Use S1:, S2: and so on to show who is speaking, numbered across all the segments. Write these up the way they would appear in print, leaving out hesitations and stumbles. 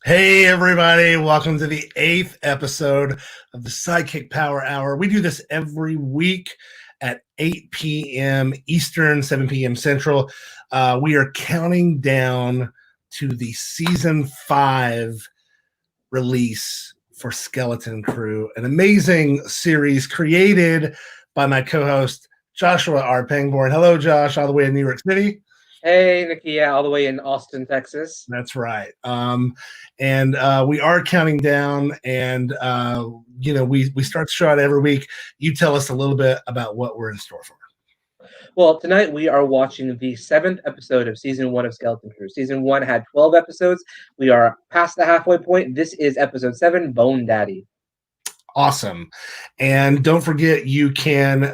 S1: Hey, everybody. Welcome to the 8th episode of the SideKick Power Hour. We do this every week at 8 p.m. Eastern, 7 p.m. Central. We are counting down to the Season 5 release for Skeleton Crew, an amazing series created by my co-host, Joshua R. Pangborn. Hello, Josh, all the way in New York City.
S2: Hey, Nakia, all the way in Austin, Texas.
S1: That's right. And we are counting down, and we start the show out every week. You tell us a little bit about what we're in store for.
S2: Well, tonight we are watching the 7th episode of Season 1 of Skeleton Crew. Season 1 had 12 episodes. We are past the halfway point. This is episode 7, Bone Daddy.
S1: Awesome. And don't forget, you can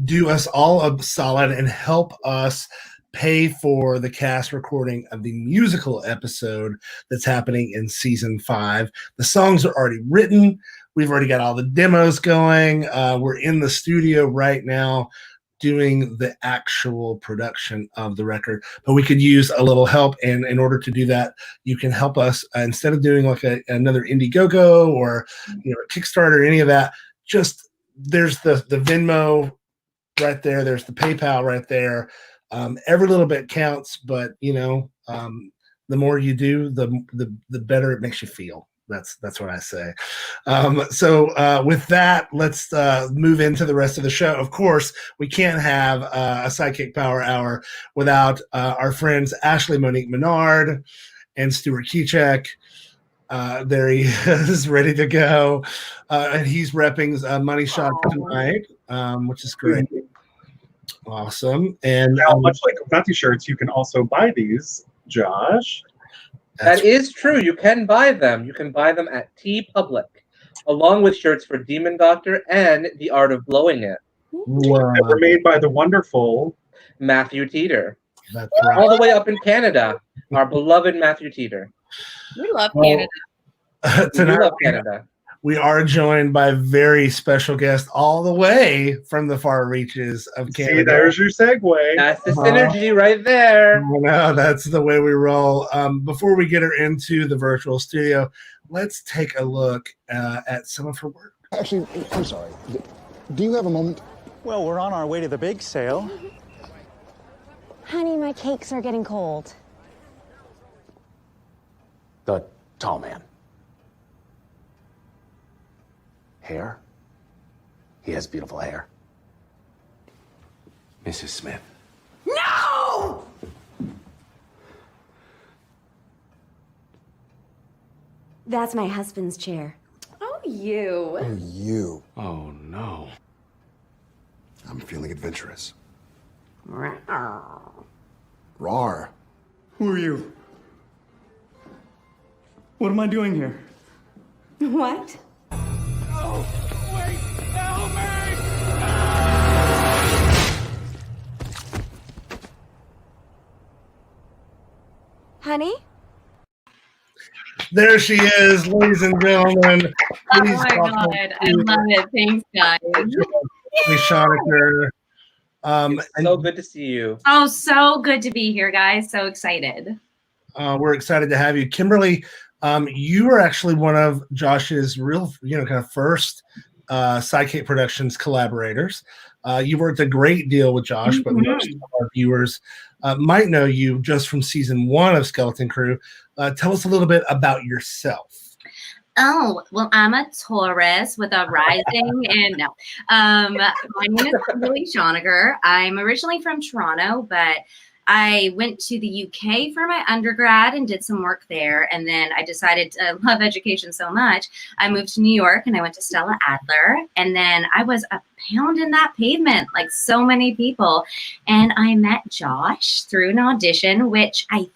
S1: do us all a solid and help us pay for the cast recording of the musical episode that's happening in Season 5. The songs are already written. We've already got all the demos going. We're in the studio right now doing the actual production of the record, but we could use a little help. And in order to do that, you can help us instead of doing like another Indiegogo or a Kickstarter or any of that. Just there's the Venmo right there. There's the PayPal right there. Every little bit counts, but the more you do, the better it makes you feel. That's what I say. So with that, let's move into the rest of the show. Of course, we can't have a SideKick Power Hour without our friends Ashley Monique Menard and Stuart Kiczek. There he is, ready to go, and he's repping Money Shot tonight, which is great. Awesome. And
S3: now, much like confetti shirts, you can also buy these, Josh.
S2: That is true. You can buy them. You can buy them at TeePublic, along with shirts for Demon Doctor and The Art of Blowing It.
S1: Wow.
S3: They were made by the wonderful
S2: Matthew Teeter.
S1: That's right.
S2: All the way up in Canada, our beloved Matthew Teeter.
S4: We love Canada.
S1: Tonight,
S2: we love Canada.
S1: We are joined by a very special guest all the way from the far reaches of Canada.
S3: See, there's your segue.
S2: That's the synergy right there.
S1: No, that's the way we roll. Before we get her into the virtual studio, let's take a look at some of her work.
S5: Actually, I'm sorry. Do you have a moment?
S6: Well, we're on our way to the big sale.
S7: Honey, my cakes are getting cold.
S8: The tall man. Hair? He has beautiful hair. Mrs. Smith.
S7: No! That's my husband's chair.
S4: Oh, you.
S5: Oh, you.
S8: Oh, no.
S5: I'm feeling adventurous.
S7: Rawr.
S5: Rawr.
S6: Who are you? What am I doing here?
S7: What?
S6: Oh, wait! Help me!
S7: Honey?
S1: There she is, ladies and gentlemen.
S4: Oh my God, I love it. Thanks, guys.
S1: Kimberley Shoniker.
S2: It's so good to see you.
S4: Oh, so good to be here, guys. So excited.
S1: We're excited to have you. Kimberley, you are actually one of Josh's real, kind of first SideKick Productions collaborators. You worked a great deal with Josh, but most of our viewers might know you just from Season 1 of Skeleton Crew. Tell us a little bit about yourself.
S4: Oh, well, I'm a Taurus with a rising and no. My name is Kimberley Shoniker. I'm originally from Toronto, but I went to the UK for my undergrad and did some work there. And then I decided to love education so much. I moved to New York and I went to Stella Adler. And then I was a pound in that pavement, like so many people. And I met Josh through an audition, which I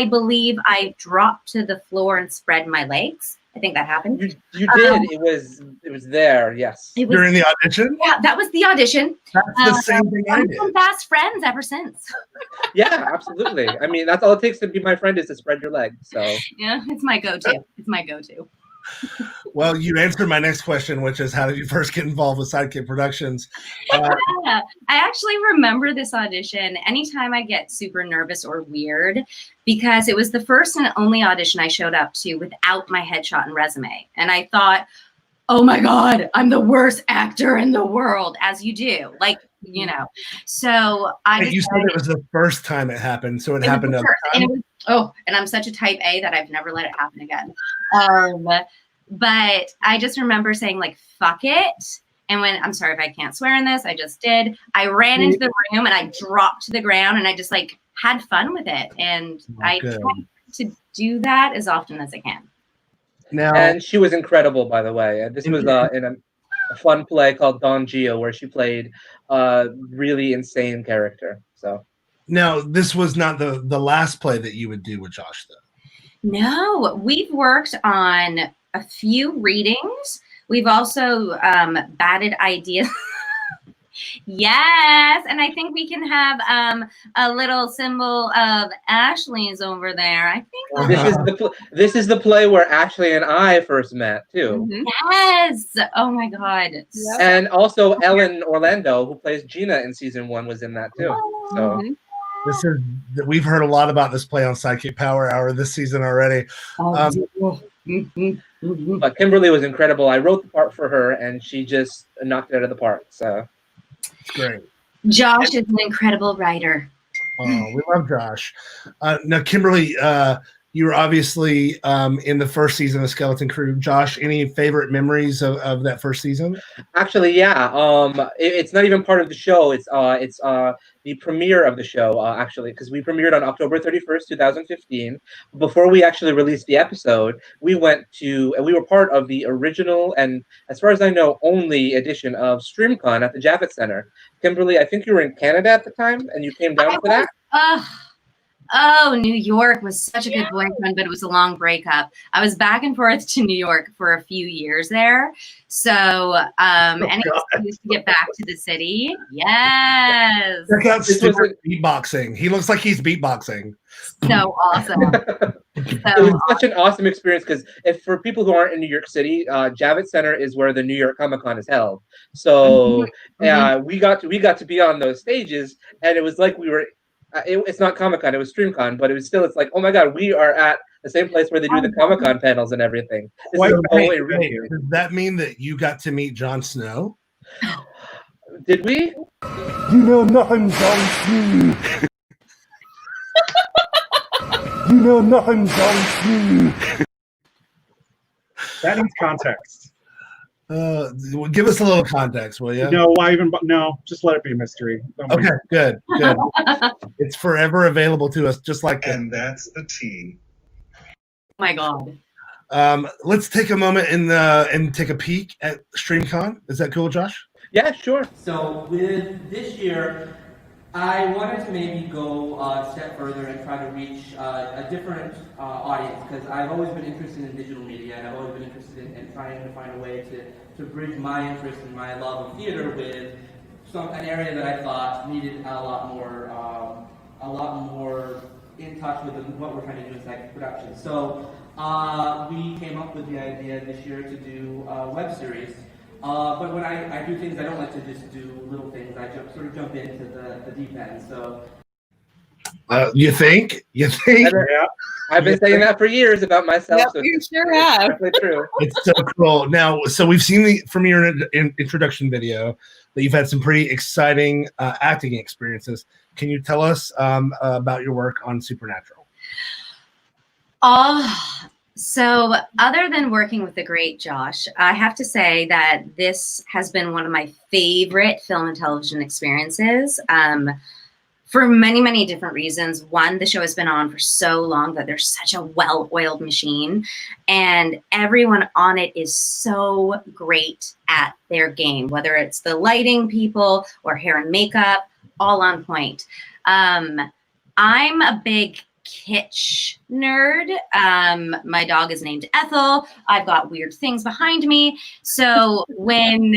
S4: believe I dropped to the floor and spread my legs. I think that happened.
S2: You did. It was there. Yes.
S1: During the audition?
S4: Yeah, that was the audition.
S1: That's the same thing I did.
S4: We've been fast friends ever since.
S2: Yeah, absolutely. I mean, that's all it takes to be my friend is to spread your legs. So
S4: yeah, it's my go-to. It's my go-to.
S1: Well, you answered my next question, which is how did you first get involved with SideKick Productions?
S4: Yeah, I actually remember this audition anytime I get super nervous or weird, because it was the first and only audition I showed up to without my headshot and resume. And I thought, oh my God, I'm the worst actor in the world, as you do. Like, you know. So I
S1: You said it was the first time it happened, so it happened
S4: was the first, and it was, and I'm such a type A that I've never let it happen again. But I just remember saying, like, fuck it. And when, I'm sorry if I can't swear in this, I just did. I ran into the room and I dropped to the ground and I just like had fun with it. And I try to do that as often as I can.
S1: Now,
S2: And she was incredible, by the way. And this was in a fun play called Don Gio, where she played a really insane character. So
S1: now this was not the last play that you would do with Josh, though.
S4: No, we've worked on a few readings. We've also batted ideas. Yes, and I think we can have a little symbol of Ashley's over there. I think
S2: this is the play where Ashley and I first met too.
S4: Yes. Oh my God.
S7: Yep.
S2: And also Ellen Orlando, who plays Gina in season 1, was in that too. So
S1: We've heard a lot about this play on Sidekick Power Hour this season already.
S2: But Kimberley was incredible. I wrote the part for her, and she just knocked it out of the park. So
S1: it's great.
S4: Josh is an incredible writer.
S1: Oh, we love Josh. Now, Kimberley, you were obviously in the first season of Skeleton Crew. Josh, any favorite memories of that first season?
S2: Actually, yeah. It's not even part of the show. It's the premiere of the show, actually, because we premiered on October 31st, 2015. Before we actually released the episode, we were part of the original and, as far as I know, only edition of StreamCon at the Javits Center. Kimberley, I think you were in Canada at the time, and you came down for that?
S4: Oh, New York was such a good boyfriend, but it was a long breakup. I was back and forth to New York for a few years there. So, any excuse to get back to the city. Yes.
S1: Check out Stuart beatboxing. He looks like he's beatboxing.
S4: So awesome.
S2: It was such an awesome experience because for people who aren't in New York City, Javits Center is where the New York Comic Con is held. So, we got to be on those stages, and it was like we were. It's not Comic-Con, it was StreamCon, but it's like, oh my God, we are at the same place where they do the Comic-Con panels and everything.
S1: Does that mean that you got to meet Jon Snow?
S2: Did we?
S6: You know nothing, Jon Snow. You know nothing, Jon Snow.
S3: That needs context.
S1: Give us a little context, will you?
S3: No, just let it be a mystery.
S1: Okay, good. It's forever available to us, just like
S9: and that's the tea.
S4: Oh my God.
S1: Let's take a moment and take a peek at StreamCon. Is that cool, Josh?
S2: Yeah, sure.
S10: So with this year, I wanted to maybe go a step further and try to reach a different audience, because I've always been interested in digital media, and I've always been interested in trying to find a way to bridge my interest and my love of theater with an area that I thought needed a lot more in touch with what we're trying to do in SideKick production. So we came up with the idea this year to do a web series. But when I do things, I don't like to just do little things. I jump into the deep end. So
S1: you think?
S2: Yeah. I've been saying that for years about myself.
S7: Yep,
S2: so
S7: you sure have.
S2: Definitely true.
S1: It's so cool. Now, so we've seen from your introduction video that you've had some pretty exciting acting experiences. Can you tell us about your work on Supernatural?
S4: So other than working with the great Josh, I have to say that this has been one of my favorite film and television experiences. For many, many different reasons. One, the show has been on for so long that there's such a well-oiled machine, and everyone on it is so great at their game, whether it's the lighting people or hair and makeup, all on point. I'm a big kitsch nerd. My dog is named Ethel. I've got weird things behind me. So when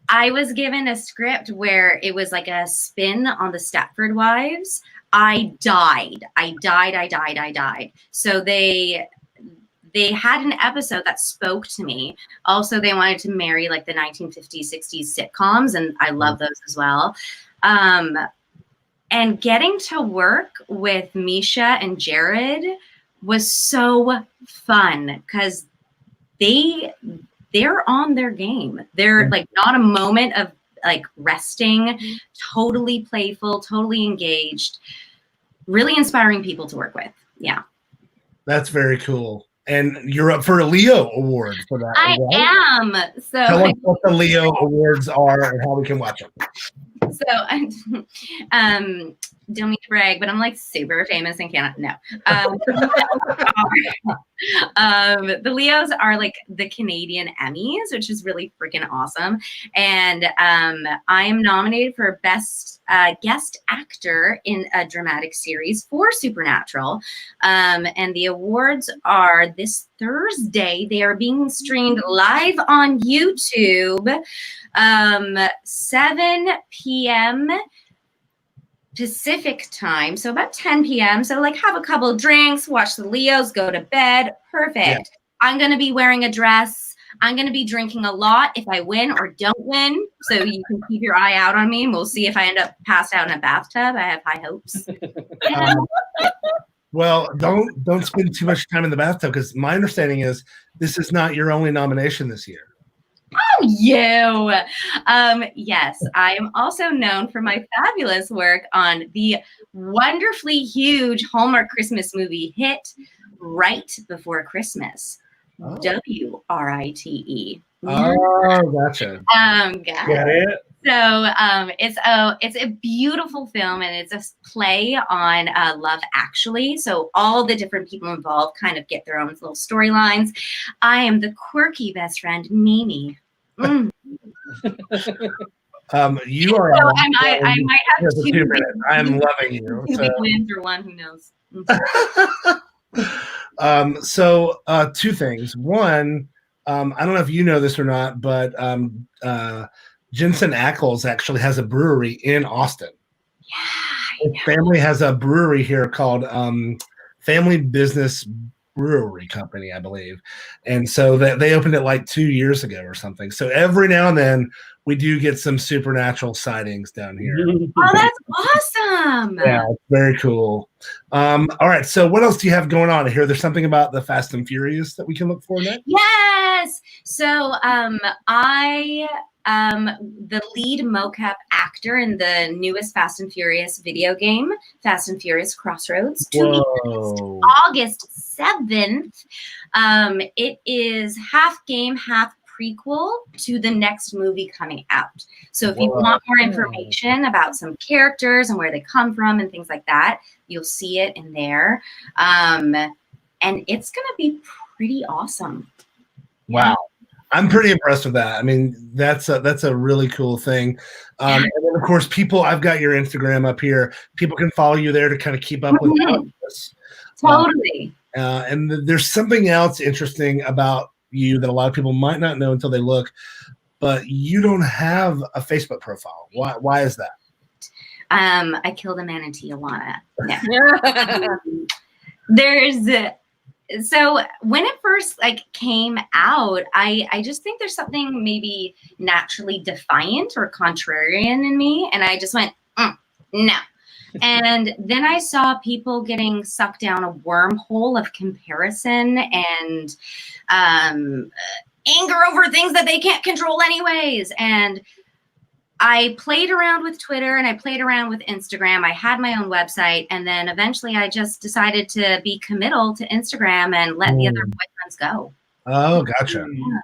S4: I was given a script where it was like a spin on the Stepford Wives, I died. So they had an episode that spoke to me. Also, they wanted to marry like the 1950s, 60s sitcoms, and I love those as well. And getting to work with Misha and Jared was so fun because they're on their game. They're like not a moment of like resting, totally playful, totally engaged, really inspiring people to work with. Yeah.
S1: That's very cool. And you're up for a Leo award for that.
S4: I am. So
S1: tell us what the Leo awards are and how we can watch them.
S4: So, don't mean to brag, but I'm like super famous and cannot. No. The Leos are like the Canadian Emmys, which is really freaking awesome. And I am nominated for Best Guest Actor in a Dramatic Series for Supernatural. And the awards are this Thursday. They are being streamed live on YouTube, 7 p.m. Pacific time, so about 10 p.m. So like have a couple of drinks, watch the Leos, go to bed. Perfect. Yeah. I'm going to be wearing a dress. I'm going to be drinking a lot if I win or don't win. So you can keep your eye out on me. And we'll see if I end up passed out in a bathtub. I have high hopes.
S1: Well, don't spend too much time in the bathtub because my understanding is this is not your only nomination this year.
S4: Oh, you. Yes, I am also known for my fabulous work on the wonderfully huge Hallmark Christmas movie hit Right Before Christmas. Oh. WRITE.
S1: Oh, gotcha.
S3: Get it?
S4: So it's a beautiful film, and it's a play on Love Actually. So all the different people involved kind of get their own little storylines. I am the quirky best friend, Mimi.
S1: You are.
S4: So I might have 2
S1: minutes. I'm loving you.
S4: 2 big wins or one, who knows?
S1: So 2 things. One, I don't know if you know this or not, but Jensen Ackles actually has a brewery in Austin. Yeah. His family has a brewery here called Family Business Brewery Company, I believe. And so they opened it like 2 years ago or something. So every now and then we do get some supernatural sightings down here.
S4: Oh, that's awesome.
S1: Yeah, it's very cool. All right. So what else do you have going on here? There's something about the Fast and Furious that we can look for next?
S4: Yes. So the lead mocap actor in the newest Fast and Furious video game, Fast and Furious Crossroads, August 7th. It is half game, half prequel to the next movie coming out. So if you want more information about some characters and where they come from and things like that, you'll see it in there. And it's going to be pretty awesome.
S1: Wow. I'm pretty impressed with that. I mean, that's a really cool thing. And then, of course, I've got your Instagram up here. People can follow you there to kind of keep up with this.
S4: Totally.
S1: And there's something else interesting about you that a lot of people might not know until they look, but you don't have a Facebook profile. Why is that?
S4: I killed a man in Tijuana. Yeah. So when it first came out, I just think there's something maybe naturally defiant or contrarian in me. And I just went, no. And then I saw people getting sucked down a wormhole of comparison and anger over things that they can't control anyways. And I played around with Twitter and I played around with Instagram. I had my own website. And then eventually I just decided to be committal to Instagram and let the other boyfriends go.
S1: Oh, gotcha. Yeah.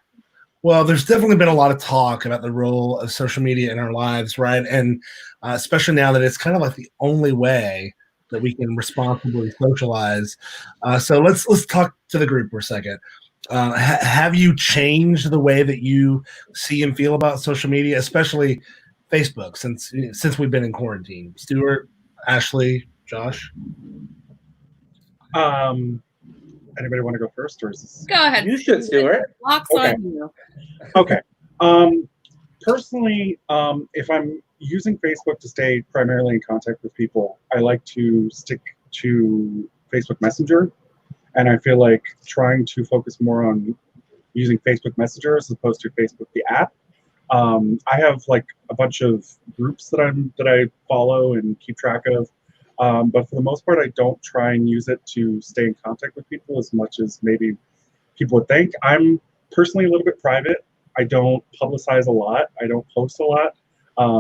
S1: Well, there's definitely been a lot of talk about the role of social media in our lives, right? And especially now that it's kind of like the only way that we can responsibly socialize. So let's talk to the group for a second. Have you changed the way that you see and feel about social media, especially Facebook, since we've been in quarantine? Stuart, Ashley, Josh?
S3: Anybody want to go first, or is this?
S9: Go ahead.
S2: You should, Stuart.
S9: Locks on you.
S3: Okay. Personally, if I'm using Facebook to stay primarily in contact with people, I like to stick to Facebook Messenger. And I feel like trying to focus more on using Facebook Messenger as opposed to Facebook the app. I have like a bunch of groups that I follow and keep track of. But for the most part, I don't try and use it to stay in contact with people as much as maybe people would think. I'm personally a little bit private. I don't publicize a lot. I don't post a lot.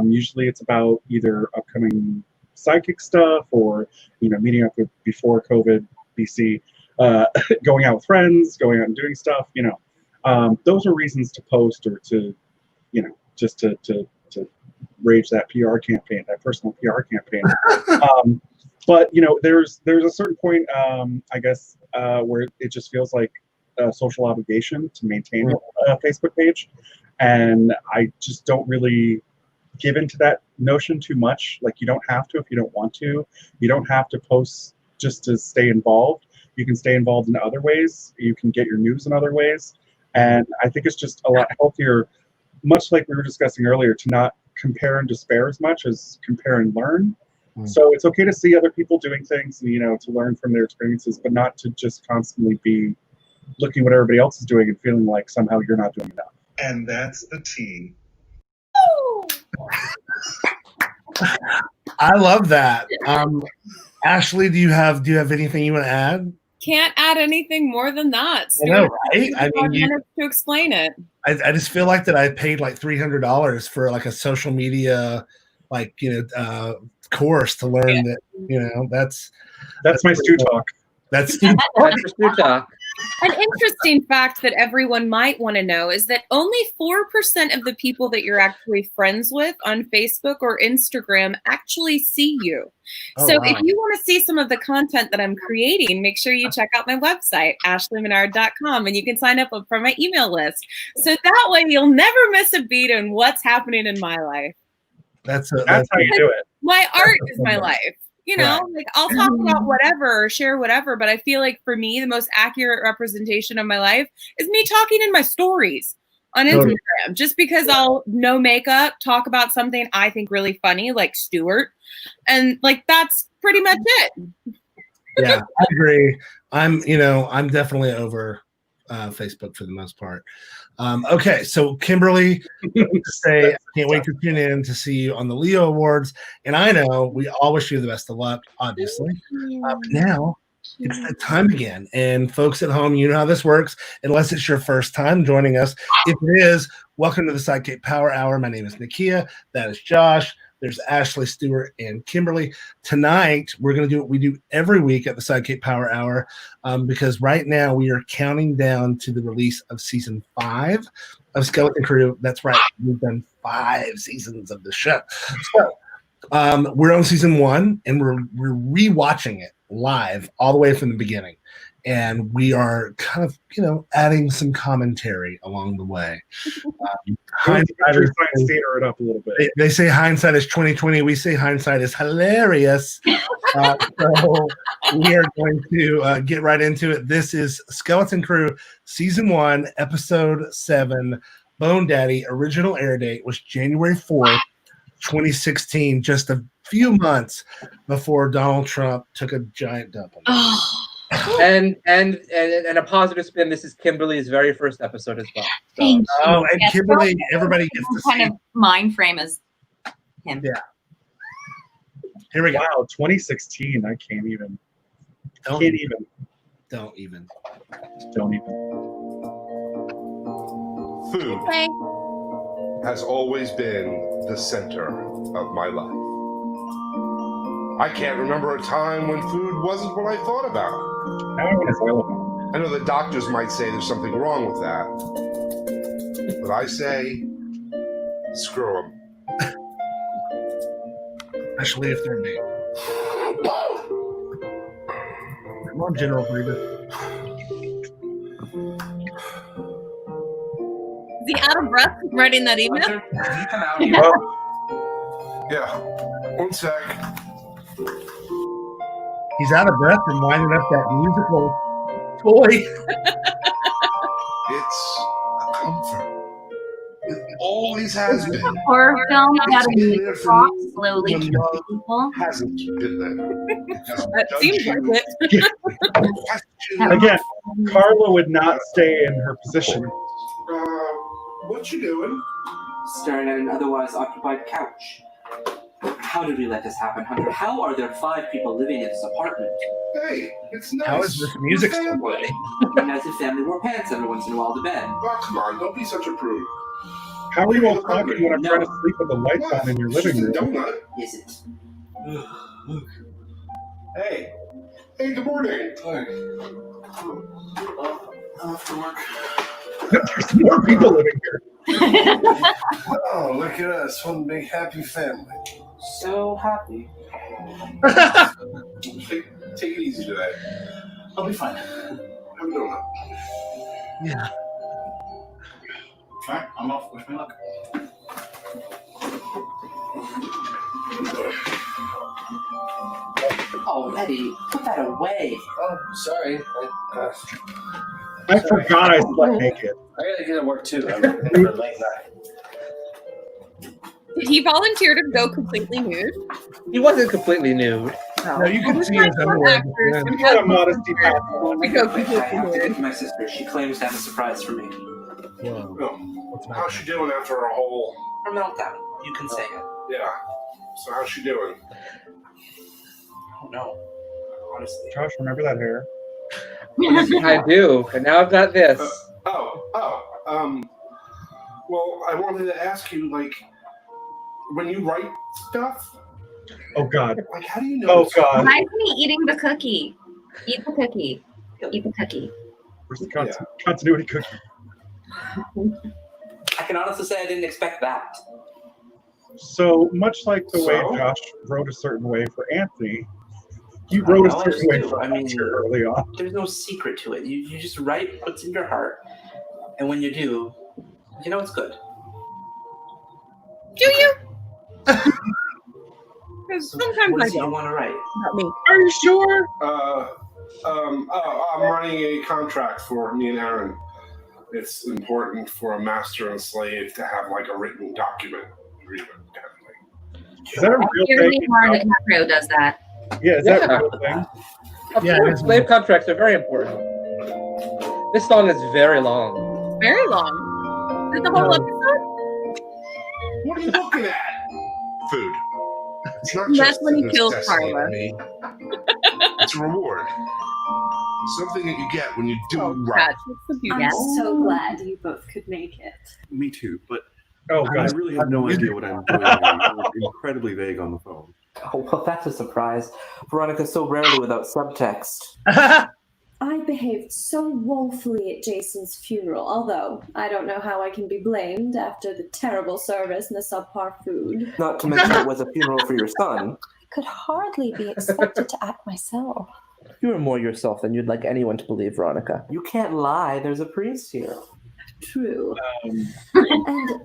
S3: Usually it's about either upcoming SideKick stuff or, meeting up with before COVID BC, going out with friends, going out and doing stuff, those are reasons to post or to, just to rage that PR campaign, that personal PR campaign. But there's a certain point, I guess, where it just feels like a social obligation to maintain a Facebook page, and I just don't really give into that notion too much. Like, you don't have to if you don't want to. You don't have to post just to stay involved. You can stay involved in other ways. You can get your news in other ways, and I think it's just a lot healthier, much like we were discussing earlier, to not compare and despair as much as compare and learn. So it's okay to see other people doing things, and, to learn from their experiences, but not to just constantly be looking what everybody else is doing and feeling like somehow you're not doing enough.
S9: And that's the tea.
S1: I love that. Ashley, do you have anything you want to add?
S11: Can't add anything more than that.
S1: I know, right? I mean,
S11: minutes to explain it.
S1: I just feel like that I paid like $300 for like a social media, course to learn that,
S3: that's my Stu talk.
S1: That's Stu
S2: talk.
S11: An interesting fact that everyone might want to know is that only 4% of the people that you're actually friends with on Facebook or Instagram actually see you. So if you want to see some of the content that I'm creating, make sure you check out my website, ashleymenard.com, and you can sign up for my email list. So that way you'll never miss a beat on what's happening in my life.
S1: That's
S3: how you do it.
S11: My art is my life. Like I'll talk about whatever or share whatever, but I feel like for me, the most accurate representation of my life is me talking in my stories on Instagram, just because I'll no makeup, talk about something I think really funny, like Stuart. And that's pretty much it.
S1: Yeah, I agree. I'm definitely over Facebook for the most part. Okay, so Kimberly, say can't wait to tune in to see you on the Leo Awards, and I know we all wish you the best of luck, obviously. Now it's that time again, and folks at home, you know how this works. Unless it's your first time joining us, if it is, welcome to the SideKick Power Hour. My name is Nakia. That is Josh. There's Ashley, Stuart, and Kimberly. Tonight, we're going to do what we do every week at the SideKick Power Hour, because right now we are counting down to the release of Season 5 of Skeleton Crew. That's right. We've done 5 seasons of the show. So we're on Season 1, and we're rewatching it live all the way from the beginning. And we are kind of, adding some commentary along the way.
S3: Hindsighters theater it up a little bit.
S1: They say hindsight is 20/20. We say hindsight is hilarious. So we are going to get right into it. This is Skeleton Crew, Season 1, Episode 7, Bone Daddy. Original air date was January 4th, 2016, just a few months before Donald Trump took a giant dump on us.
S2: And a positive spin. This is Kimberly's very first episode as well. So.
S4: Thank you.
S1: Oh, and Kimberly, everybody gets to see.
S4: Kind of mind frame as him.
S1: Yeah. Here we go.
S3: Wow, 2016. I can't even.
S1: Don't even.
S9: Food has always been the center of my life. I can't remember a time when food wasn't what I thought about. I know the doctors might say there's something wrong with that, but I say, screw them.
S1: Especially if they're big. Come on, General Breeder.
S11: Is he out of breath writing that email?
S9: Yeah, one sec.
S1: He's out of breath and winding up that musical toy.
S9: It's a comfort. It always has been.
S4: A horror film about a
S9: It's been
S4: music
S9: there for
S4: box
S9: me
S4: slowly
S9: when
S4: killing
S9: love
S4: people.
S9: hasn't been there.
S11: That seems like it.
S3: Again, Carla would not stay in her position.
S9: What you doing?
S10: Staring at an otherwise occupied couch. How did we let this happen, Hunter? How are there 5 people living in this apartment?
S9: Hey, it's nice.
S1: How is this music
S9: We're
S1: still
S9: family.
S1: playing?
S10: As if family wore pants every once in a while to bed.
S9: Oh, come on, don't be such a prude.
S3: How are you all talking when I'm
S10: No.
S3: trying to sleep with the lights on in your living
S9: Just a
S3: room?
S9: donut.
S10: Is it?
S9: Hey. Hey, good morning.
S5: After work.
S3: There's more people living here.
S5: Oh, look at us. One big happy family.
S10: So happy.
S9: Take it easy today.
S5: I'll be fine.
S9: Have a donut.
S1: Yeah.
S5: Alright, I'm off. Wish me luck.
S10: Oh, Eddie, put that away.
S5: Oh, sorry.
S3: I forgot I slept naked.
S5: I gotta get to work too. I'm in for a late night.
S11: Did he volunteer to go completely nude?
S2: He wasn't completely nude.
S1: No, you can see
S11: Some
S1: his underwear.
S11: actors
S1: Yeah.
S11: who
S3: You got a
S11: have
S3: modesty pass on.
S11: to go
S10: I
S11: completely
S10: have to
S11: nude.
S10: get to my sister. She claims to have a surprise for me.
S1: Whoa.
S9: Oh, how's she doing after a whole...
S10: Her meltdown. You can say it.
S9: Yeah. So how's she doing?
S10: I don't know. Honestly.
S3: Josh, remember that hair?
S2: I do, but now I've got this.
S9: Well, I wanted to ask you, like, when you write stuff,
S3: Oh God.
S9: like, how do you know?
S3: Oh God.
S4: Why isn't he eating the cookie? Eat the cookie. Eat the cookie.
S3: Where's the continuity cookie?
S10: I can honestly say I didn't expect that.
S3: So much like the way
S9: So?
S3: Josh wrote a certain way for Anthony, you wrote a
S10: know, I
S3: certain
S10: just
S3: way
S10: do.
S3: for
S10: I mean-
S3: Hunter early on.
S10: There's no secret to it. You just write what's in your heart. And when you do, you know it's good.
S11: Do you? Because sometimes
S10: What
S11: I
S10: is it you
S11: don't.
S10: want to write?
S11: Not me.
S3: Are you sure?
S9: I'm running a contract for me and Aaron. It's important for a master and slave to have, like, a written document agreement kind of thing.
S3: Is that a real
S4: Jeremy
S3: thing?
S4: Martin DiCaprio does that.
S3: Yeah, is that
S2: Yeah.
S3: a real thing?
S2: Of
S1: Yeah, it
S2: course,
S1: is.
S2: slave contracts are very important. This song is very long.
S11: Very long. Is it the whole episode?
S9: What are you looking at? Food. It's not
S11: That's
S9: just
S11: when he
S9: a
S11: kills
S9: necessity
S11: Carla.
S9: to me. It's a reward. Something that you get when you do
S11: Oh,
S9: right.
S11: Patch, what's the beauty?
S4: Yes.
S12: So glad you both could make it.
S13: Me too, but
S3: Oh
S13: I
S3: God.
S13: really have no idea what I'm doing. I'm incredibly vague on the phone.
S10: Oh, well, that's a surprise. Veronica's so rarely without subtext.
S12: I behaved so woefully at Jason's funeral, although I don't know how I can be blamed after the terrible service and the subpar food.
S10: Not to mention it was a funeral for your son.
S12: I could hardly be expected to act myself.
S10: You are more yourself than you'd like anyone to believe, Veronica. You can't lie. There's a priest here.
S12: True.
S3: Um,
S12: And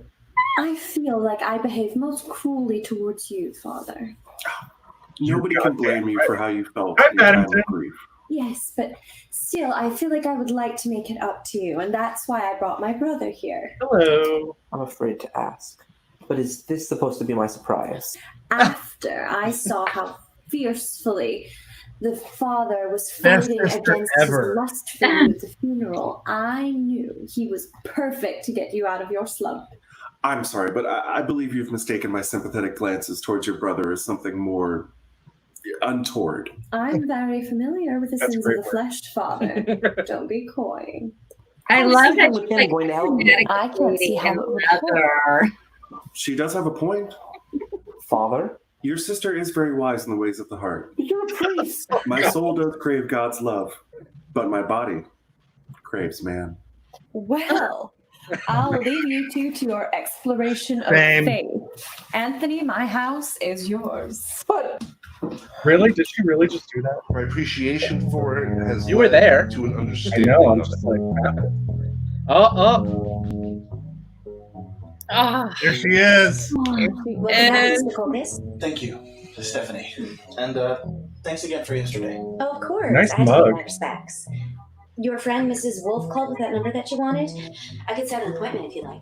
S12: I feel like I behave most cruelly towards you, Father.
S13: Nobody can blame you for how you felt
S3: Hi,
S13: in time
S3: Paddington.
S13: of grief.
S12: Yes, but still, I feel like I would like to make it up to you, and that's why I brought my brother here.
S3: Hello.
S10: I'm afraid to ask. But is this supposed to be my surprise?
S12: After I saw how fiercely the father was
S1: Best
S12: fighting
S1: sister
S12: against
S1: ever.
S12: his lust for you at the funeral, I knew he was perfect to get you out of your slump.
S13: I'm sorry, but I believe you've mistaken my sympathetic glances towards your brother as something more untoward.
S12: I'm very familiar with the
S3: That's
S12: sins
S3: great
S12: of the flesh, Father. Don't be coy.
S4: I
S10: How is
S4: love
S10: Stephen
S4: that she's
S10: McKinnon
S4: like
S10: going to help me?
S4: dramatic
S12: I can't see how
S4: and
S12: it would hurt.
S4: brother.
S13: She does have a point.
S10: Father?
S13: Your sister is very wise in the ways of the heart.
S10: You're a priest.
S13: My soul does crave God's love, but my body craves man.
S12: Well, I'll leave you two to your exploration of
S1: Same.
S12: faith. Anthony, my house is yours.
S10: But
S3: Really? Did she really just do that?
S9: My appreciation for it has
S2: You were
S9: led
S2: there.
S9: to an
S3: I
S9: understanding
S3: know. I'm
S9: of
S3: just
S9: it.
S3: like,
S11: Ah,
S1: There she is.
S11: and
S5: Thank you, Stephanie. And thanks again for yesterday.
S14: Of course.
S3: Nice
S14: I have to
S3: mug.
S14: pay my respects. Your friend Mrs. Wolf called with that number that you wanted. I could set an appointment if you like.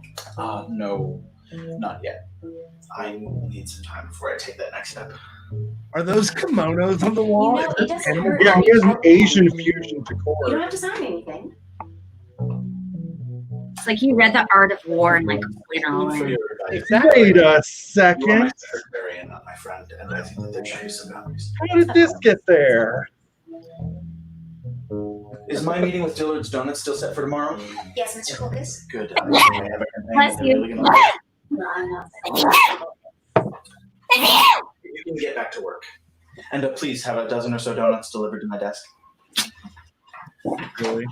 S5: No. Not yet. I need some time before I take that next step.
S1: Are those kimonos on the wall?
S14: You know, it doesn't
S1: Animal
S14: hurt.
S3: Yeah, he has an Asian fusion decor.
S14: You don't have to sign anything.
S4: It's like he read The Art of War and like, you know.
S5: For your advice.
S2: Exactly.
S3: Wait a
S5: You are my
S3: second.
S5: secretary and not my friend, and I think that there should be some boundaries.
S3: How did this get there?
S5: Is my meeting with Dillard's Donuts still set for tomorrow?
S14: Yes, Mr. Focus.
S5: Good.
S4: Bless you.
S14: No, I'm not.
S5: You can get back to work. And please have a dozen or so donuts delivered to my desk.
S3: Really?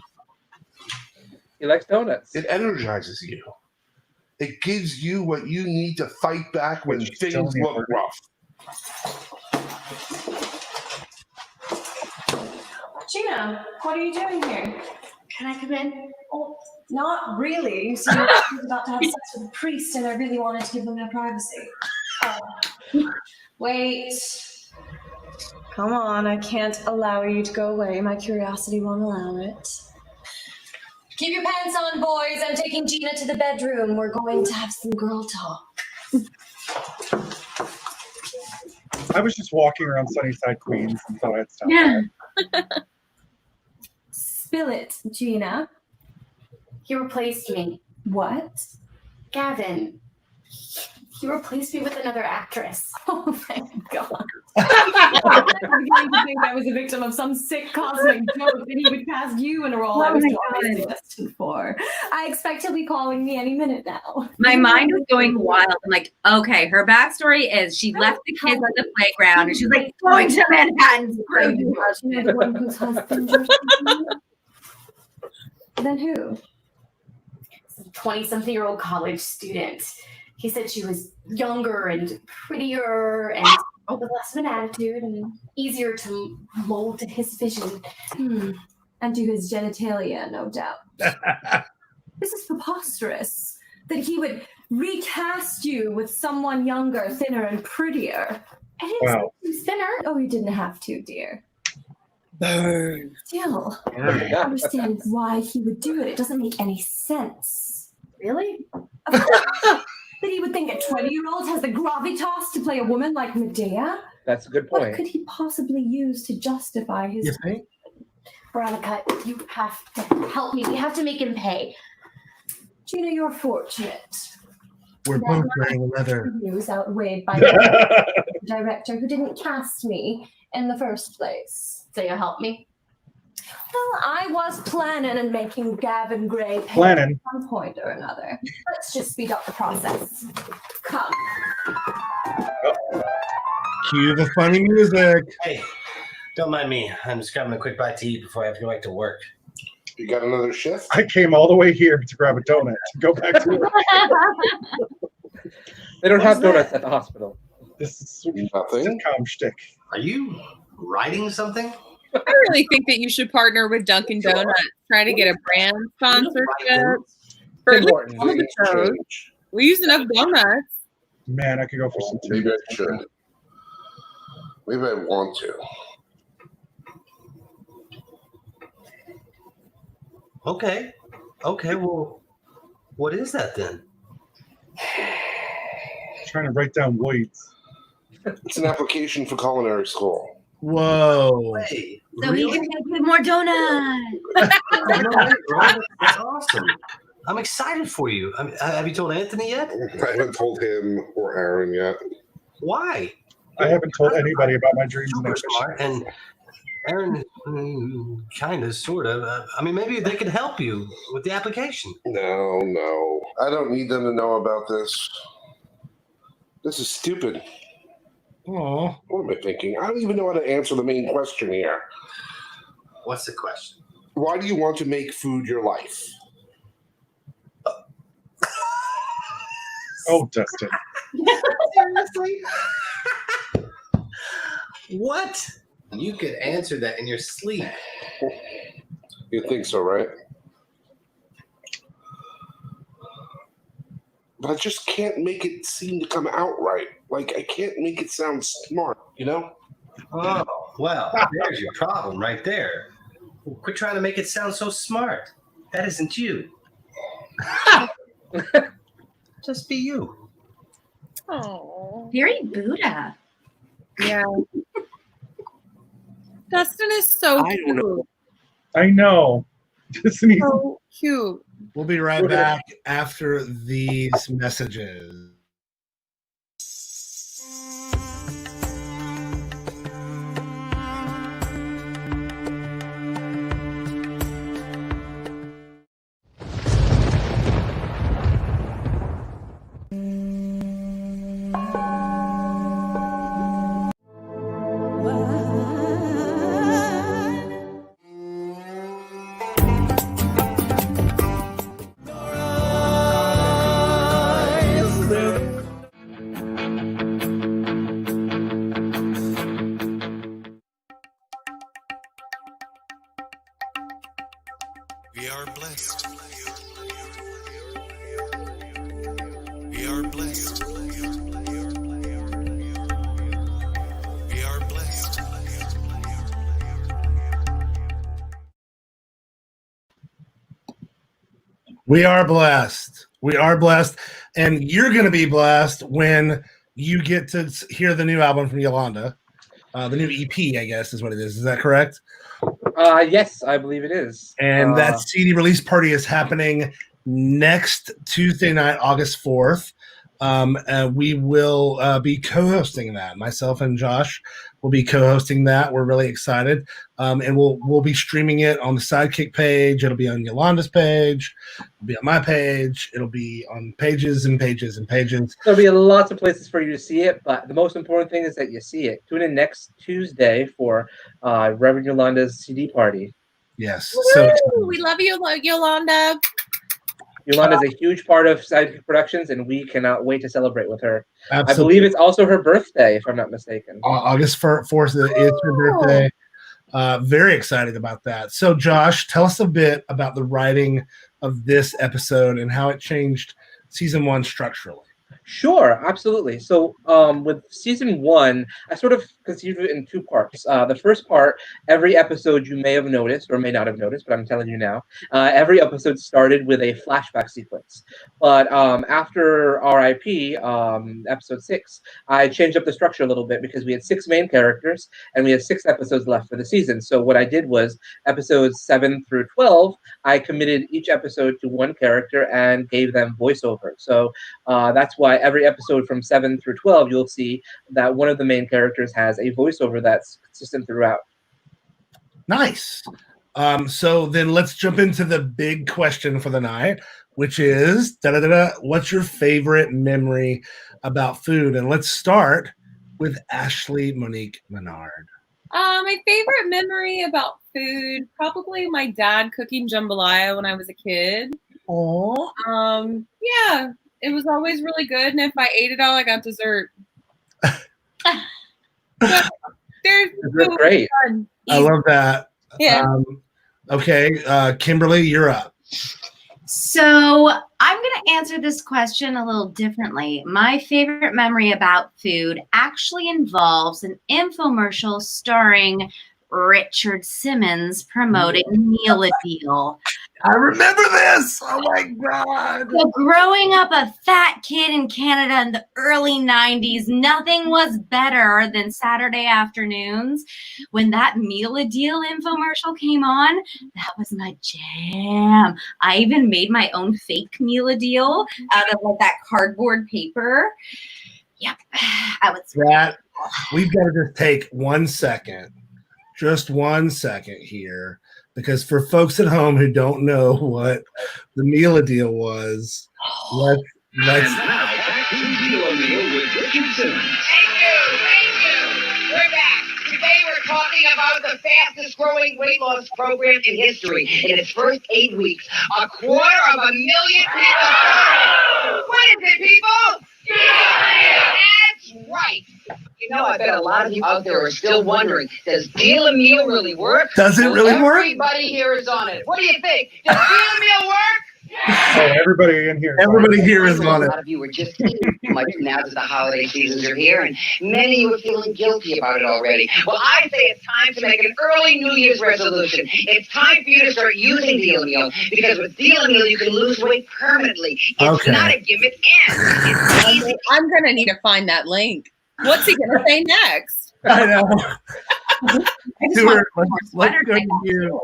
S2: He likes donuts.
S9: It energizes you. It gives you what you need to fight back when
S3: Which
S9: things
S3: tell me
S9: look
S3: about
S9: rough.
S12: Gina, what are you doing here?
S14: Can I come in?
S12: Oh, not really. You see, I was about to have sex with a priest, and I really wanted to give them their privacy. Wait. Come on, I can't allow you to go away. My curiosity won't allow it. Keep your pants on, boys. I'm taking Gina to the bedroom. We're going to have some girl talk.
S3: I was just walking around Sunnyside, Queens, and thought I'd stop.
S4: Yeah.
S12: Spill it, Gina.
S14: You replaced me.
S12: What?
S14: Gavin. You replaced me with another actress.
S12: Oh, thank God. I'm beginning to think I was a victim of some sick cosmic joke that he would cast you in a role I was obviously destined for. I expect he'll be calling me any minute now.
S4: My mind was going wild. I'm like, okay, her backstory is she left the kids at the playground and she's like, going to Manhattan. Screw you.
S12: You know, the one whose husband or something? Then who?
S14: 20-something-year-old college student. He said she was younger and prettier and with less of an attitude and easier to mold to his vision.
S12: And to his genitalia, no doubt. This is preposterous. That he would recast you with someone younger, thinner, and prettier.
S14: I didn't say he was thinner.
S12: Oh, you didn't have to, dear.
S4: Burn.
S12: Still, I don't understand why he would do it. It doesn't make any sense.
S14: Really?
S12: That he would think a 20-year-old has the gravitas to play a woman like Medea?
S2: That's a good
S12: What
S2: point.
S12: could he possibly use to justify his...
S1: You think?
S14: Veronica, you have to help me. We have to make him pay.
S12: Gina, you're fortunate.
S1: We're both wearing leather.
S12: News outweighed by the director who didn't cast me in the first place.
S14: So you'll help me?
S12: Well, I was planning on making Gavin Gray pay
S3: Planning.
S12: at some point or another. Let's just speed up the process. Come.
S1: Cue the funny music.
S5: Hey, don't mind me. I'm just grabbing a quick bite to eat before I have to go back to work.
S9: You got another shift?
S3: I came all the way here to grab a donut to go back to work.
S2: They don't have donuts at the hospital.
S3: This is
S9: Nothing.
S3: sitcom shtick.
S5: Are you writing something?
S11: I really think that you should partner with Dunkin' Donuts. Try to get a brand sponsorship for at least some of the shows. We use enough donuts.
S3: Man, I could go for some tea.
S9: Maybe I should. Maybe I want to.
S5: Okay. Okay, well, what is that then?
S3: Trying to write down words.
S9: It's an application for culinary school.
S1: Whoa.
S5: Hey,
S4: So he can get more donuts.
S5: That's awesome. I'm excited for you. Have you told Anthony yet?
S9: I haven't told him or Aaron yet.
S5: Why?
S3: I haven't told anybody about my dreams and
S5: Super
S3: ambitions.
S5: smart. And Aaron, kind of, sort of. I mean, maybe they could help you with the application.
S9: No. I don't need them to know about this. This is stupid.
S1: Oh.
S9: What am I thinking? I don't even know how to answer the main question here.
S5: What's the question?
S9: Why do you want to make food your life?
S3: Oh, Dustin.
S5: Seriously? What? You could answer that in your sleep.
S9: You think so, right? But I just can't make it seem to come out right. Like, I can't make it sound smart, you know?
S5: Oh, well, there's your problem right there. Quit trying to make it sound so smart. That isn't you. Just be you.
S11: Oh,
S4: very Buddha.
S11: Yeah. Dustin is so
S8: I don't
S11: cute.
S3: I know.
S11: So cute.
S1: We'll be right back after these messages.
S15: We are blessed. We are blessed. We are blessed.
S1: We are blessed. We are blessed. And you're going to be blessed when you get to hear the new album from Yolanda. The new EP, I guess, is what it is. Is that correct?
S2: Yes, I believe it is.
S1: And that CD release party is happening next Tuesday night, August 4th. We will be co-hosting that. Myself and Josh will be co-hosting that. We're really excited. And we'll be streaming it on the SideKick page. It'll be on Yolanda's page. It'll be on my page. It'll be on pages and pages and pages.
S2: There'll be lots of places for you to see it, but the most important thing is that you see it. Tune in next Tuesday for Reverend Yolanda's CD party.
S1: Yes.
S11: So we love you, Yolanda.
S2: Yolanda is a huge part of SideKick Productions, and we cannot wait to celebrate with her.
S1: Absolutely.
S2: I believe it's also her birthday, if I'm not mistaken.
S1: August 4th is her birthday. Very excited about that. So, Josh, tell us a bit about the writing of this episode and how it changed season 1 structurally.
S2: Sure, absolutely. So with season 1, I sort of conceived it in 2 parts. The first part, every episode you may have noticed or may not have noticed, but I'm telling you now, every episode started with a flashback sequence. But after RIP, episode 6, I changed up the structure a little bit because we had 6 main characters and we had 6 episodes left for the season. So what I did was episodes 7 through 12, I committed each episode to one character and gave them voiceover. So that's why every episode from 7 through 12, you'll see that one of the main characters has a voiceover that's consistent throughout.
S1: Nice. So then let's jump into the big question for the night, which is, what's your favorite memory about food? And let's start with Ashley Monique Menard.
S11: My favorite memory about food, probably my dad cooking jambalaya when I was a kid.
S1: Oh.
S11: Yeah. It was always really good, and if I ate it all, I got dessert. There's
S2: great.
S11: Fun.
S1: I love that.
S11: Yeah.
S1: Okay, Kimberly, you're up.
S4: So I'm going to answer this question a little differently. My favorite memory about food actually involves an infomercial starring Richard Simmons promoting Meal a Deal.
S1: I remember this. Oh my God.
S4: So growing up a fat kid in Canada in the early 90s, nothing was better than Saturday afternoons when that Meal a Deal infomercial came on. That was my jam. I even made my own fake Meal a Deal out of like that cardboard paper. Yep. I was
S1: that. We've got to just take 1 second. Just 1 second here, because for folks at home who don't know what the Meal a Deal was, let's.
S16: Now back to Deal a Meal with Richard Simmons.
S17: Thank you. We're back. Today we're talking about the fastest growing weight loss program in history. In its first 8 weeks, 250,000 people. What is it, people? That's right. You know, I bet a lot of you out there are still wondering, does Deal a Meal really work?
S1: Does it really work?
S17: Everybody here is on it. What do you think? Does Deal a Meal work?
S3: Oh, everybody in here.
S1: Everybody here is
S17: A
S1: on it.
S17: lot of you are just eating too much now that the holiday seasons are here, and many of you are feeling guilty about it already. Well, I say it's time to make an early New Year's resolution. It's time for you to start using Deal Meal, because with Deal Meal you can lose weight permanently. It's not a gimmick, and it's easy.
S11: I'm gonna need to find that link. What's he gonna say next?
S1: I know. Stuart, let's
S4: sweater
S1: go
S4: like
S1: to you.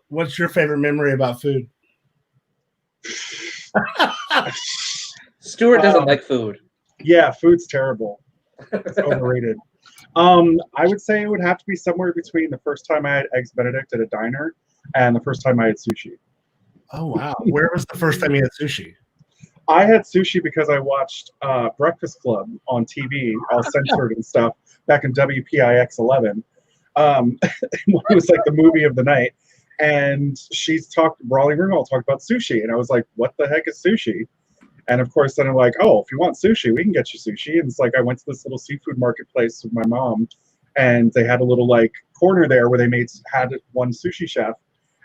S1: What's your favorite memory about food?
S2: Stuart doesn't like food.
S3: Yeah, food's terrible. It's overrated. I would say it would have to be somewhere between the first time I had Eggs Benedict at a diner and the first time I had sushi.
S1: Oh, wow. Where was the first time you had sushi?
S3: I had sushi because I watched Breakfast Club on TV, all censored and stuff, back in WPIX 11. It was like the movie of the night. And Raleigh Ringwald talked about sushi. And I was like, what the heck is sushi? And of course, then I'm like, oh, if you want sushi, we can get you sushi. And it's like, I went to this little seafood marketplace with my mom, and they had a little like corner there where they had one sushi chef.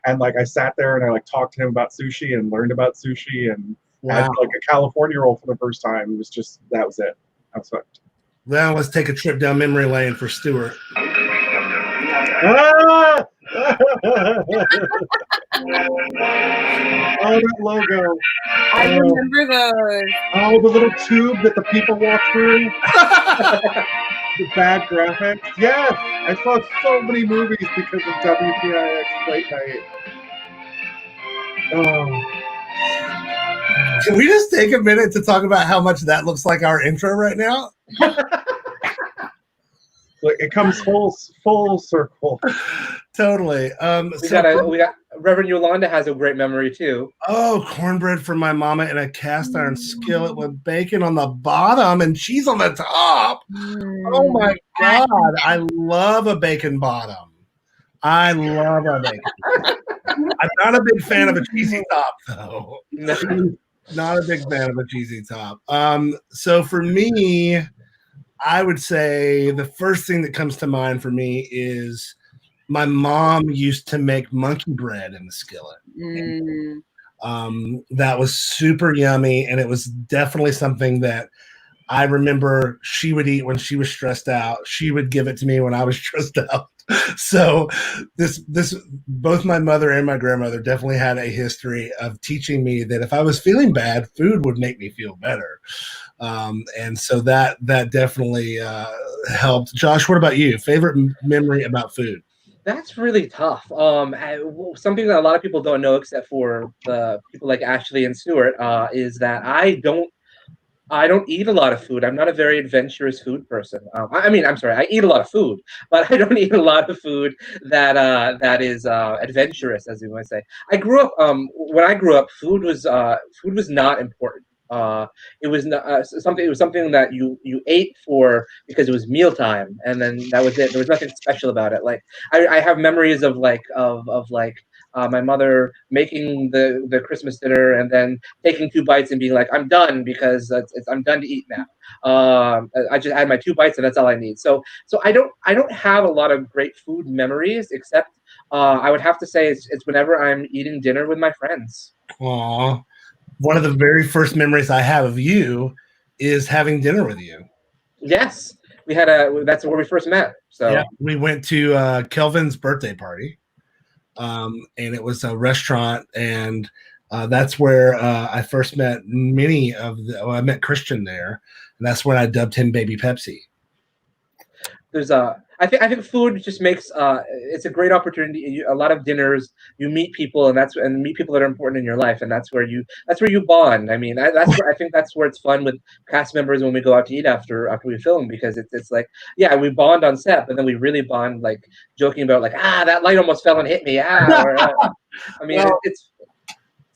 S3: And like, I sat there and I like talked to him about sushi and learned about sushi and had like a California roll for the first time. It was just, that was it. I was hooked.
S1: Now let's take a trip down memory lane for Stuart.
S3: Ah! Oh, that logo.
S11: I remember those.
S3: Oh, the little tube that the people walk through. The bad graphics. Yes, I saw so many movies because of WPIX late night. Oh.
S1: Can we just take a minute to talk about how much that looks like our intro right now?
S3: Like, it comes full circle.
S1: Totally.
S2: We got Reverend Yolanda has a great memory too.
S1: Oh, cornbread from my mama in a cast iron skillet with bacon on the bottom and cheese on the top. Oh my God. I love a bacon bottom. I love a bacon. I'm not a big fan of a cheesy top, though. Not a big fan of a cheesy top. So for me, I would say the first thing that comes to mind for me is my mom used to make monkey bread in the skillet. That was super yummy, and it was definitely something that I remember she would eat when she was stressed out. She would give it to me when I was stressed out. So both my mother and my grandmother definitely had a history of teaching me that if I was feeling bad, food would make me feel better. And so that definitely helped. Josh, what about you? Favorite memory about food?
S2: That's really tough. Something that a lot of people don't know, except for the people like Ashley and Stuart, is that I don't eat a lot of food. I'm not a very adventurous food person. I'm sorry, I eat a lot of food, but I don't eat a lot of food that is adventurous, as you might say. I grew up. When I grew up, food was not important. It was something. It was something that you ate for because it was mealtime, and then that was it. There was nothing special about it. Like I have memories of my mother making the Christmas dinner and then taking 2 bites and being like, "I'm done because I'm done to eat now. I just had my 2 bites and that's all I need." So I don't have a lot of great food memories, except I would have to say it's whenever I'm eating dinner with my friends.
S1: Aw. One of the very first memories I have of you is having dinner with you.
S2: Yes, that's where we first met. So
S1: yeah, we went to Kelvin's birthday party, and it was a restaurant, and that's where I first met I met Christian there, and that's when I dubbed him Baby Pepsi.
S2: I think food just makes it's a great opportunity. A lot of dinners, you meet people, and meet people that are important in your life, and that's where you bond. I mean, I think that's where it's fun with cast members when we go out to eat after we film, because it's like, yeah, we bond on set, but then we really bond like joking about like, that light almost fell and hit me. It's.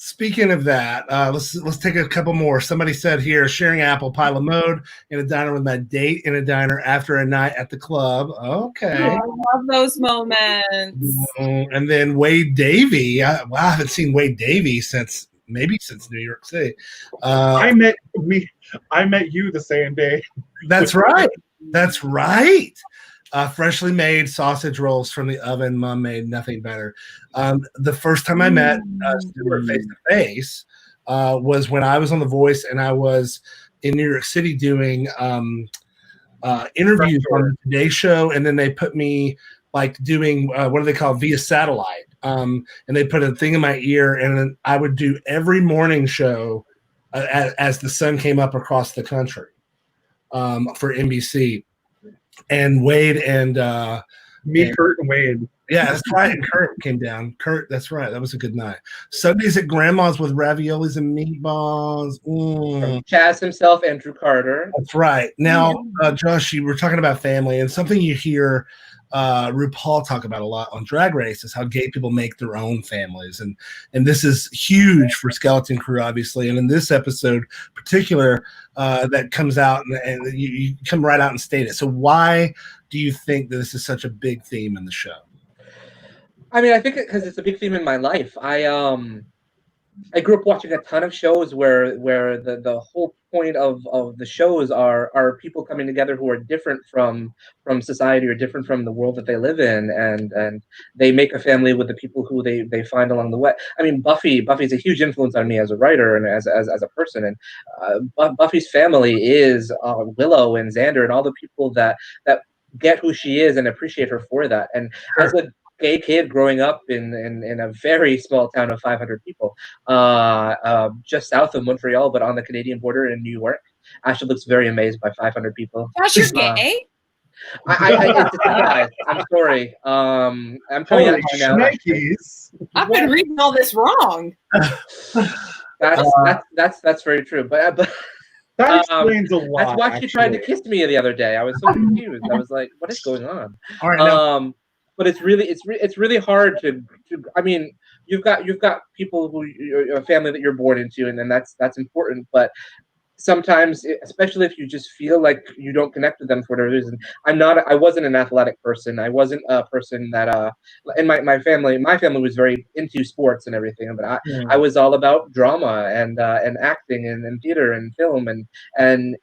S1: Speaking of that, let's take a couple more. Somebody said here, sharing apple pie mode in a diner with my date in a diner after a night at the club. Okay.
S11: Oh, I love those moments.
S1: And then Wade Davey. I haven't seen Wade Davey since New York City.
S3: I met you the same day.
S1: That's right. That's right. freshly made sausage rolls from the oven. Mom made nothing better. The first time I met Stuart face to face was when I was on The Voice, and I was in New York City doing interviews on the Today Show, and then they put me like doing what do they call via satellite, and they put a thing in my ear, and then I would do every morning show as the sun came up across the country for NBC. And Wade and
S3: Kurt and Wade.
S1: Yeah, that's right. And Kurt came down. Kurt, that's right. That was a good night. Sundays at Grandma's with raviolis and meatballs.
S2: From Chaz himself, Andrew Carter.
S1: That's right. Now, Josh, you were talking about family, and something you hear RuPaul talk about a lot on Drag Race is how gay people make their own families, and this is huge for Skeleton Crew, obviously. And in this episode, particular, that comes out, and you come right out and state it. So, why do you think that this is such a big theme in the show?
S2: I mean, I think because it's a big theme in my life. I grew up watching a ton of shows where the whole point of the shows are people coming together who are different from society or different from the world that they live in, and they make a family with the people who they find along the way. I mean, Buffy's a huge influence on me as a writer and as a person, and Buffy's family is Willow and Xander and all the people that get who she is and appreciate her for that. And as a gay kid growing up in a very small town of 500 people, just south of Montreal, but on the Canadian border in New York. Ashley looks very amazed by 500 people.
S11: Gosh, you're gay?
S2: It's a surprise. I'm sorry. I'm coming out now.
S11: I've been reading all this wrong.
S2: That's very true. But
S3: that explains a lot.
S2: That's why she tried to kiss me the other day. I was so confused. I was like, "What is going on?"
S1: All right.
S2: But it's really hard to. I mean, you've got people who a family that you're born into, and then that's important. But sometimes, especially if you just feel like you don't connect with them for whatever reason. I wasn't an athletic person. I wasn't a person that and my family was very into sports and everything. But I was all about drama and acting and theater and film and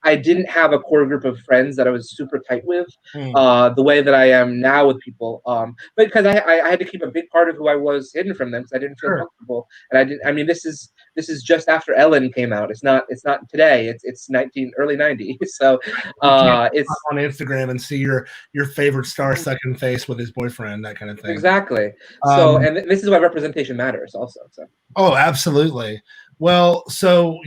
S2: I didn't have a core group of friends that I was super tight with, the way that I am now with people. But because I had to keep a big part of who I was hidden from them because I didn't feel comfortable. And I didn't. I mean, this is just after Ellen came out. It's not today. It's early 90s. So it's
S1: on Instagram and see your favorite star sucking face with his boyfriend, that kind of thing.
S2: Exactly. So and this is why representation matters also. So.
S1: Oh, absolutely. Well, so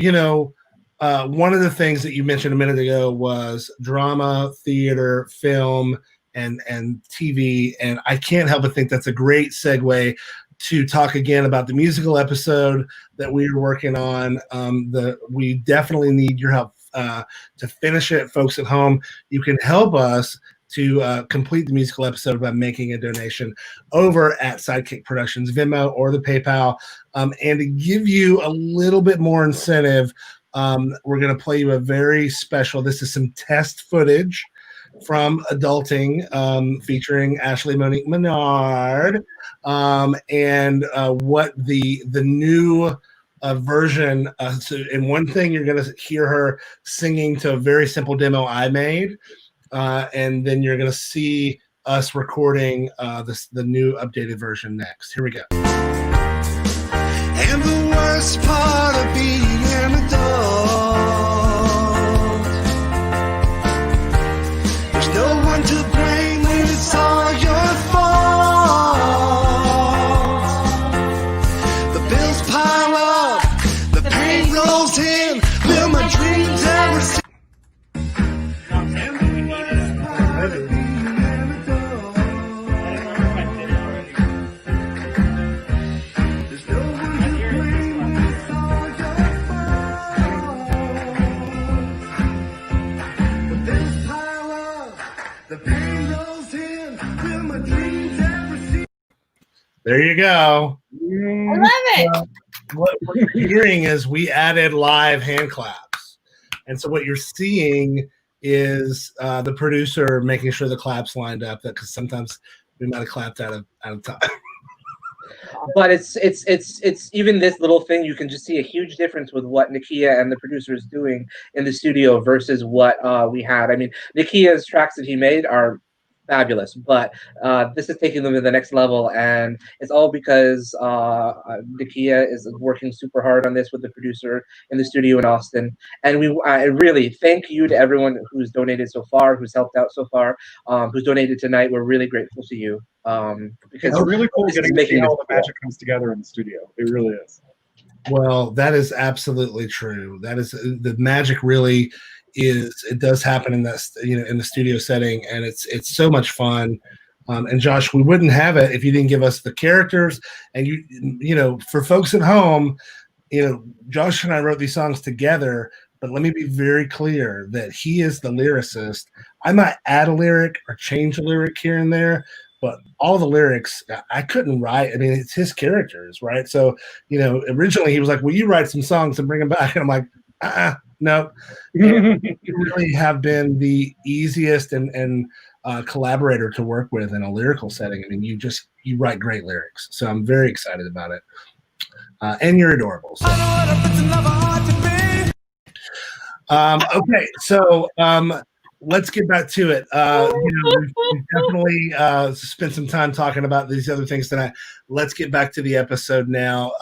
S1: one of the things that you mentioned a minute ago was drama, theater, film, and TV, and I can't help but think that's a great segue to talk again about the musical episode that we are working on. We definitely need your help to finish it, folks at home. You can help us to complete the musical episode by making a donation over at SideKick Productions Venmo or the PayPal, and to give you a little bit more incentive. We're going to play you a very special. This is some test footage from Adulting, featuring Ashley Monique Menard, and what the new version. And one thing, you're going to hear her singing to a very simple demo I made, and then you're going to see us recording the new updated version next. Here we go.
S15: And the worst part of being an adult, there's no one to blame when it's all your fault. The bills pile up, the pain rolls in, will my dreams ever see?
S1: There you go.
S11: I love it.
S1: What you're hearing is we added live hand claps. And so what you're seeing is the producer making sure the claps lined up, because sometimes we might have clapped out of time.
S2: But it's even this little thing, you can just see a huge difference with what Nakia and the producer is doing in the studio versus what we had. I mean, Nakia's tracks that he made are fabulous, but this is taking them to the next level, and it's all because Nakia is working super hard on this with the producer in the studio in Austin. And we really thank you to everyone who's donated so far, who's helped out so far, who's donated tonight. We're really grateful to you, because
S3: It's really cool
S2: this is
S3: getting to see
S2: making
S3: how
S2: this
S3: the
S2: cool.
S3: magic comes together in the studio. It really is.
S1: Well, that is absolutely true. That is the magic. Really, it does happen in that in the studio setting, and it's so much fun. And Josh, we wouldn't have it if you didn't give us the characters. And for folks at home, Josh and I wrote these songs together. But let me be very clear that he is the lyricist. I might add a lyric or change a lyric here and there, but all the lyrics I couldn't write. I mean, it's his characters, right? So, originally he was like, "Will you write some songs and bring them back?" And I'm like, no. You really have been the easiest and collaborator to work with in a lyrical setting. I mean, you write great lyrics, so I'm very excited about it. And you're adorable. So. Okay, so let's get back to it. We've definitely spent some time talking about these other things tonight. Let's get back to the episode now.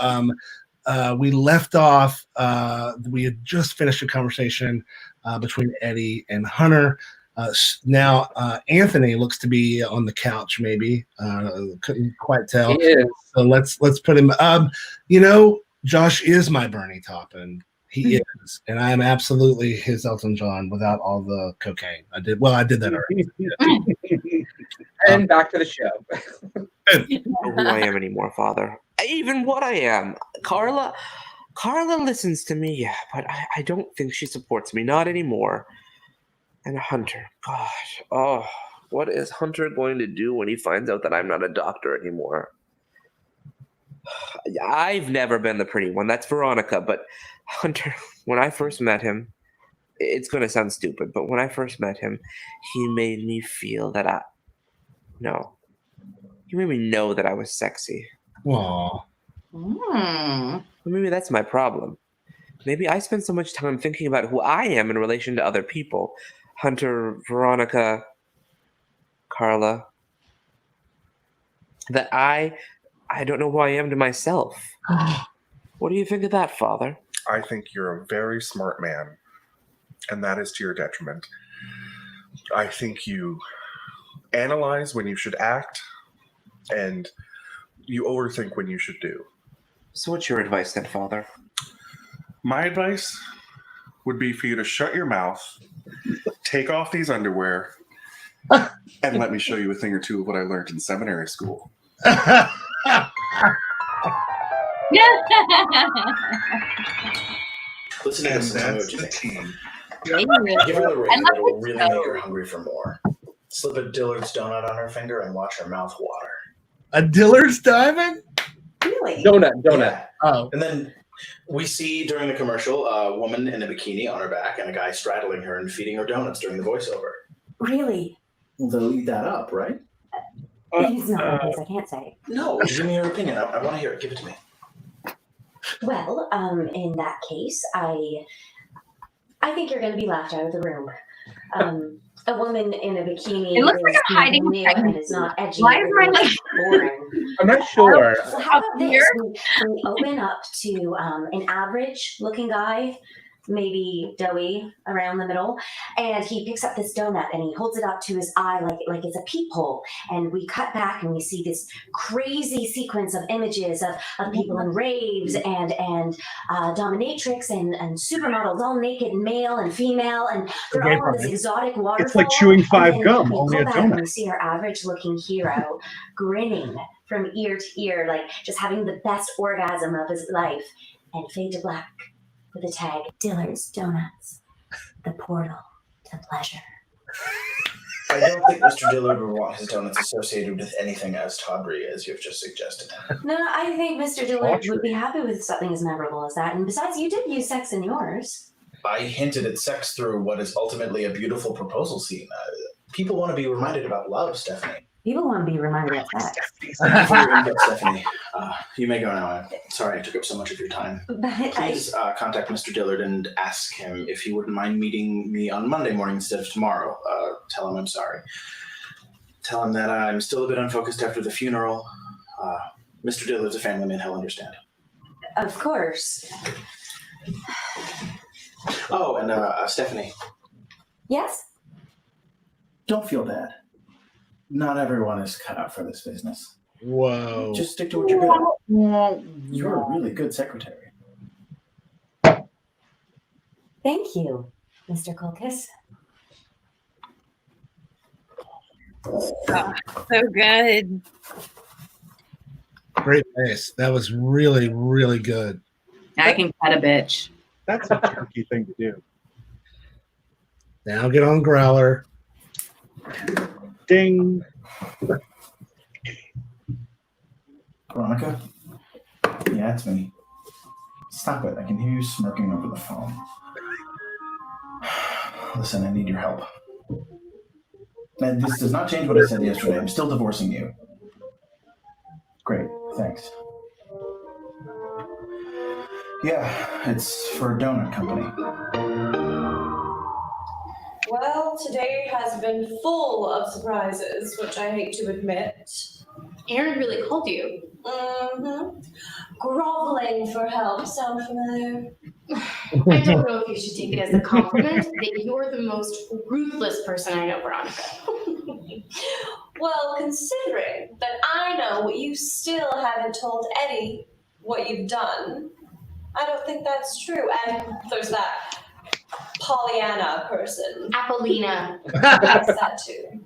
S1: We left off, we had just finished a conversation between Eddie and Hunter. Now Anthony looks to be on the couch, maybe. Couldn't quite tell.
S2: He is.
S1: So let's put him. Josh is my Bernie Taupin. He is, and I am absolutely his Elton John without all the cocaine. I did that already.
S2: And back to the show.
S18: I don't know who I am anymore, Father. Even what I am. Carla listens to me, yeah, but I don't think she supports me. Not anymore. And Hunter, gosh, what is Hunter going to do when he finds out that I'm not a doctor anymore? I've never been the pretty one. That's Veronica. But Hunter, when I first met him, it's going to sound stupid, but when I first met him, he made me feel that he made me know that I was sexy.
S1: Aww.
S18: Maybe that's my problem. Maybe I spend so much time thinking about who I am in relation to other people. Hunter, Veronica, Carla, that I don't know who I am to myself. What do you think of that, Father?
S9: I think you're a very smart man, and that is to your detriment. I think you analyze when you should act, and you overthink when you should do.
S18: So what's your advice then, Father?
S9: My advice would be for you to shut your mouth, take off these underwear, and let me show you a thing or two of what I learned in seminary school.
S5: Listen to this. Tell me what you think. Give her the ring. It'll really make her hungry for more. Slip a Dillard's donut on her finger and watch her mouth water.
S1: A Dillard's diamond?
S14: Really?
S2: Donut.
S5: Yeah.
S1: Oh.
S5: And then we see during the commercial a woman in a bikini on her back and a guy straddling her and feeding her donuts during the voiceover.
S14: Really?
S5: Well, they'll eat that up, right?
S14: It's not obvious, I can't say.
S5: No, give me your opinion. I want to hear it. Give it to me.
S12: Well, in that case, I think you're going to be laughed out of the room. A woman in a bikini
S4: It looks like a hiding
S12: new and is not edgy.
S4: Why is my like
S12: boring?
S2: I'm not sure.
S12: So how about this? We open up to an average-looking guy, maybe doughy around the middle, and he picks up this donut and he holds it up to his eye like it's a peephole. And we cut back and we see this crazy sequence of images of people in raves and dominatrix and supermodels, all naked, male and female, and they're all on this exotic waterfall.
S3: It's like chewing five gum,
S12: we
S3: only a
S12: pull back and we
S3: donut.
S12: see our average-looking hero grinning from ear to ear, like just having the best orgasm of his life, and fade to black with the tag, Dillard's Donuts, the portal to pleasure.
S5: I don't think Mr. Dillard would want his donuts associated with anything as tawdry as you've just suggested.
S12: No, I think Mr. Dillard would be happy with something as memorable as that. And besides, you did use sex in yours.
S5: I hinted at sex through what is ultimately a beautiful proposal scene. People want to be reminded about love, Stephanie.
S19: People want to be reminded of sex.
S5: Thank you for your input, Stephanie. You may go now. I'm sorry I took up so much of your time. Please contact Mr. Dillard and ask him if he wouldn't mind meeting me on Monday morning instead of tomorrow. Tell him I'm sorry. Tell him that I'm still a bit unfocused after the funeral. Mr. Dillard's a family man. He'll understand.
S19: Of course.
S5: Oh, and Stephanie.
S19: Yes?
S5: Don't feel bad. Not everyone is cut out for this business.
S1: Whoa.
S5: Just stick to what you're good at. You're a really good secretary.
S19: Thank you, Mr. Kolkis.
S11: So good.
S1: Great face. That was really, really good.
S4: I can cut a bitch.
S3: That's a tricky thing to do.
S1: Now get on Growler.
S3: Ding.
S5: Veronica? Yeah, it's me. Stop it. I can hear you smirking over the phone. Listen, I need your help. And this does not change what I said yesterday. I'm still divorcing you. Great, thanks. Yeah, it's for a donut company.
S12: Well, today has been full of surprises, which I hate to admit.
S14: Aaron really called you.
S12: Mm-hmm. Groveling for help. Sound familiar?
S14: I don't know if you should take it as a compliment that you're the most ruthless person I know, Veronica.
S12: Well, considering that I know what you still haven't told Eddie what you've done, I don't think that's true. And there's that Pollyanna person.
S14: Apollina.
S12: Yes, that too.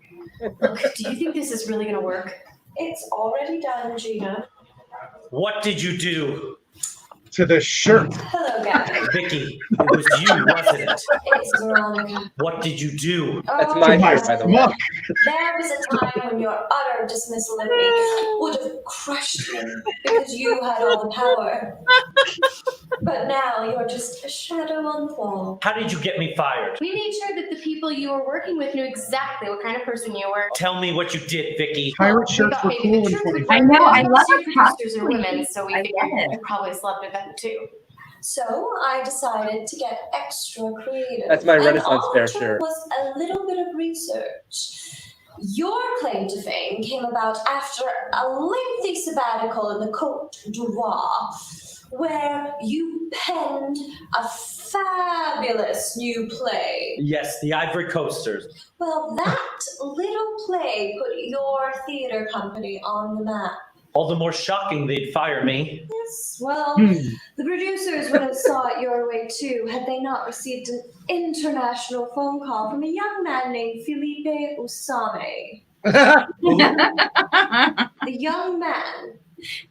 S14: Look, do you think this is really going to work?
S12: It's already done, Gina.
S20: What did you do?
S3: To the shirt.
S12: Hello, Gavin.
S20: Vicky, it was you, wasn't it?
S12: It's Veronica.
S20: What did you do?
S2: That's my favorite, by the way.
S12: There was a time when your utter dismissal of me would have crushed me because you had all the power. But now you're just a shadow on the wall.
S20: How did you get me fired?
S14: We made sure that the people you were working with knew exactly what kind of person you were.
S20: Tell me what you did, Vicky.
S3: Pirate shirts were cool in 20.
S4: I know. I love
S14: Your
S4: it.
S14: producers are women, so we
S4: I
S14: figured
S4: love it.
S14: you probably slept with them too.
S12: So I decided to get extra creative.
S2: That's my Renaissance
S12: and all
S2: fair
S12: it took
S2: shirt.
S12: was a little bit of research. Your claim to fame came about after a lengthy sabbatical in the Côte d'Ivoire, where you penned a fabulous new play.
S20: Yes, the Ivory Coasters.
S12: Well, that little play put your theater company on the map.
S20: All the more shocking they'd fire me.
S12: Yes, well, the producers would have saw it your way too had they not received an international phone call from a young man named Felipe Usame. The young man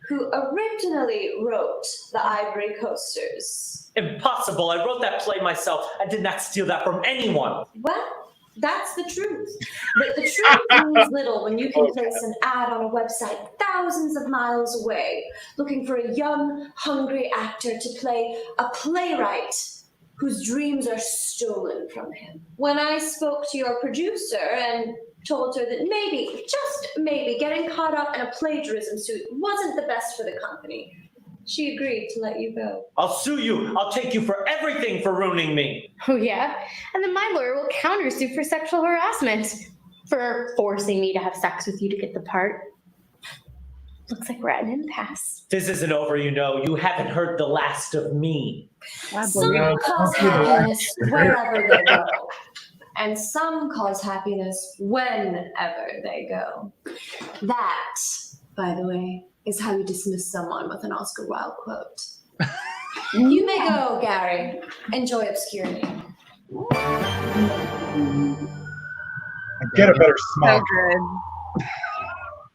S12: who originally wrote the Ivory Coasters.
S20: Impossible. I wrote that play myself. I did not steal that from anyone.
S12: Well, that's the truth. But the truth means little when you can place an ad on a website thousands of miles away, looking for a young, hungry actor to play a playwright whose dreams are stolen from him. When I spoke to your producer and told her that maybe, just maybe, getting caught up in a plagiarism suit wasn't the best for the company, she agreed to let you go.
S20: I'll sue you. I'll take you for everything for ruining me.
S14: Oh, yeah? And then my lawyer will countersue for sexual harassment for forcing me to have sex with you to get the part. Looks like we're at an impasse.
S20: This isn't over, you know. You haven't heard the last of me.
S12: Some cause happiness wherever they go, and some cause happiness whenever they go. That, by the way, is how you dismiss someone with an Oscar Wilde quote. You may go, Gary. Enjoy obscurity.
S3: Get a better smile.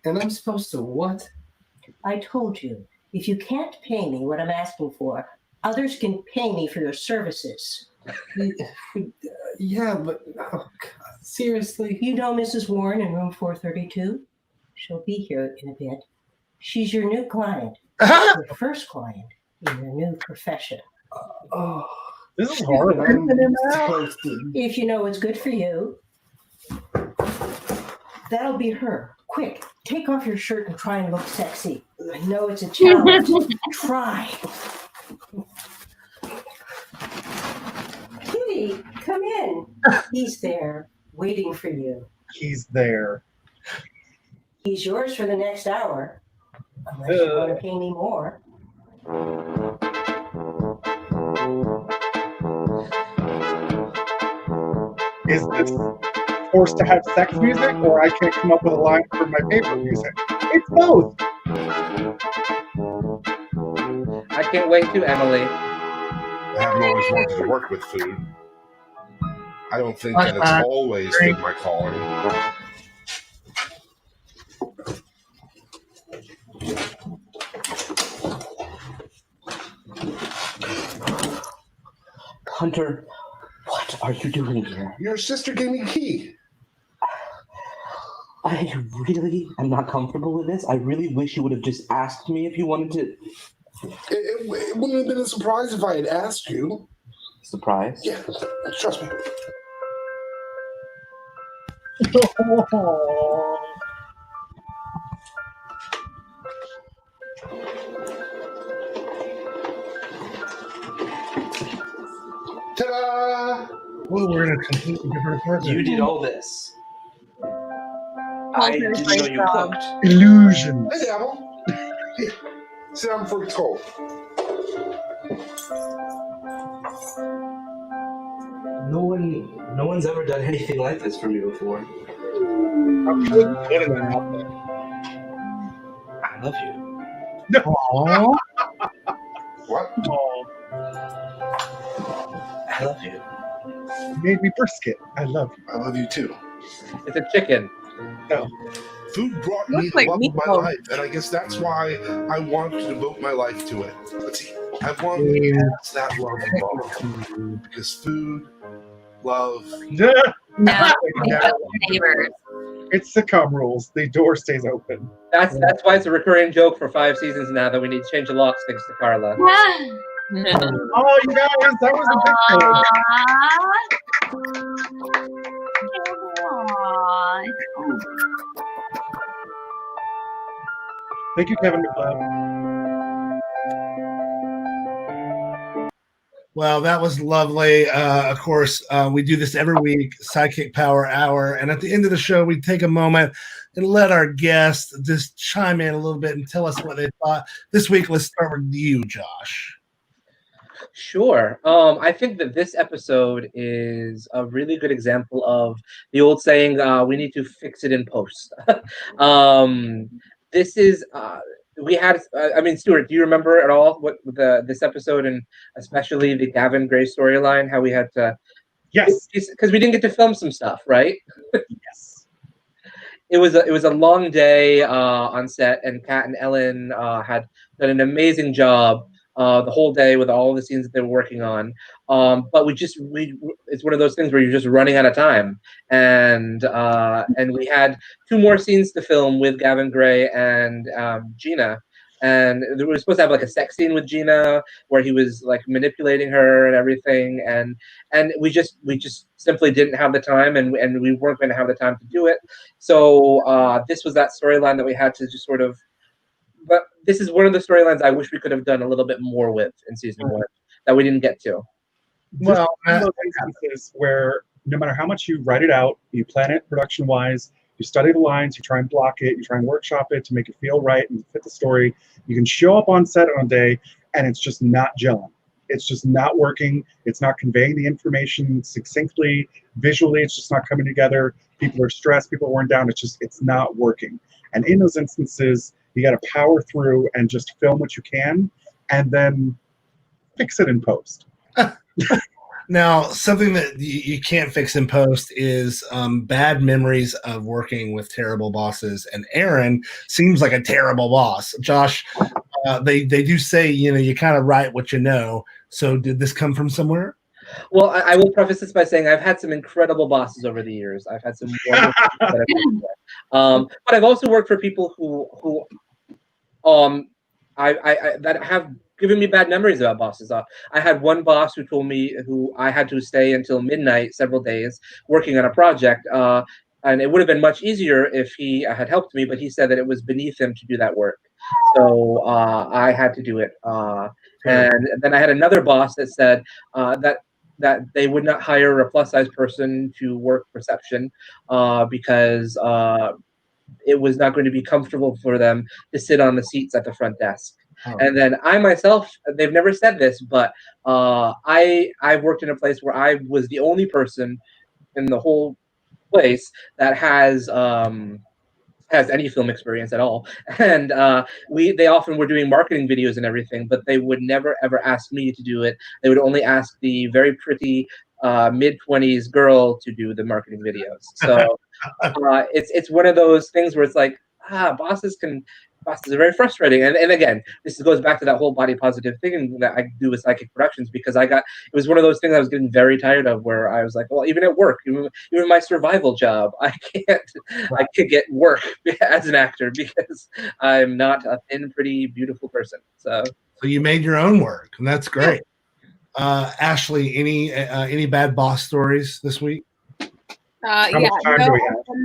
S21: And I'm supposed to what? I told you, if you can't pay me what I'm asking for, others can pay me for your services. Yeah, but oh God, seriously. You know Mrs. Warren in room 432? She'll be here in a bit. She's your new client. Your first client in your new profession.
S3: Oh, this is hard.
S21: If you know what's good for you. That'll be her. Quick, take off your shirt and try and look sexy. I know it's a challenge. Try. Kitty, come in. He's there, waiting for you.
S3: He's there.
S21: He's yours for the next hour. Unless you want to pay me more.
S3: Is this forced to have sex music, or I can't come up with a line for my paper music? It's both.
S2: I can't wait to, Emily.
S9: I haven't always wanted to work with food. I don't think that it's always been my calling.
S18: Hunter, what are you doing here?
S9: Your sister gave me a key.
S18: I really am not comfortable with this. I really wish you would have just asked me if you wanted to.
S9: It wouldn't have been a surprise if I had asked you.
S18: Surprise?
S9: Yeah, trust me. Ta-da!
S1: Well, we're in a completely different apartment.
S18: You did all this. I didn't know you cooked.
S3: Illusions.
S9: Hey, Apple. Here, sit down before it's cold.
S18: No one's ever done anything like this for me before.
S3: I'm sure it's better than out there.
S18: I love you.
S1: Aww.
S9: What?
S18: I love you.
S3: You made me brisket. I love you.
S9: I love you too.
S2: It's a chicken.
S3: No.
S9: Food brought me
S11: Looks
S9: the
S11: like
S9: love of my
S11: meatballs.
S9: life, and I guess that's why I want to devote my life to it. Let's see. I want to pass that love along. Because food, love.
S3: Yeah.
S4: No, neighbors.
S3: It's sitcom rules. The door stays open.
S2: That's why it's a recurring joke for 5 seasons now that we need to change the locks thanks to Carla.
S3: Oh, you guys, that was a big thing. Thank you, Kevin McLeod.
S1: Well, that was lovely. Of course, we do this every week, Sidekick Power Hour. And at the end of the show, we take a moment and let our guests just chime in a little bit and tell us what they thought. This week, let's start with you, Josh.
S2: Sure. I think that this episode is a really good example of the old saying, we need to fix it in post. This is... we had, I mean, Stuart, do you remember at all what this episode and especially the Gavin Gray storyline, how we had to...
S3: Yes.
S2: Because we didn't get to film some stuff, right?
S3: Yes.
S2: It was a long day on set, and Kat and Ellen had done an amazing job the whole day with all the scenes that they were working on. But it's one of those things where you're just running out of time. And we had 2 more scenes to film with Gavin Gray and Gina. And we were supposed to have like a sex scene with Gina where he was like manipulating her and everything. And we just simply didn't have the time, and we weren't going to have the time to do it. So this was that storyline that we had to just sort of... But this is one of the storylines I wish we could have done a little bit more with in season 1 that we didn't get to.
S3: Well, those instances where no matter how much you write it out, you plan it production-wise, you study the lines, you try and block it, you try and workshop it to make it feel right and fit the story. You can show up on set on a day, and it's just not gelling. It's just not working. It's not conveying the information succinctly, visually. It's just not coming together. People are stressed. People are worn down. It's not working. And in those instances, you got to power through and just film what you can, and then fix it in post.
S1: Now, something that you can't fix in post is bad memories of working with terrible bosses. And Aaron seems like a terrible boss. Josh, they do say, you kind of write what you know. So did this come from somewhere?
S2: Well, I will preface this by saying I've had some incredible bosses over the years. I've had some wonderful people that I've worked with. But I've also worked for people who that have given me bad memories about bosses. I had one boss who told me I had to stay until midnight several days working on a project. and it would have been much easier if he had helped me, but he said that it was beneath him to do that work. So I had to do it. And then I had another boss that said that they would not hire a plus size person to work reception because it was not going to be comfortable for them to sit on the seats at the front desk.
S1: Oh.
S2: And then I myself, they've never said this, but I worked in a place where I was the only person in the whole place that has any film experience at all. And they often were doing marketing videos and everything, but they would never ever ask me to do it. They would only ask the very pretty mid-20s girl to do the marketing videos. So it's one of those things where it's like, bosses are very frustrating. And again, this goes back to that whole body positive thing that I do with SideKick Productions, because it was one of those things I was getting very tired of, where I was like, well, even at work, even my survival job, I can't get work as an actor because I'm not a thin, pretty, beautiful person. So
S1: you made your own work, and that's great. Ashley, any bad boss stories this week?
S11: Yeah,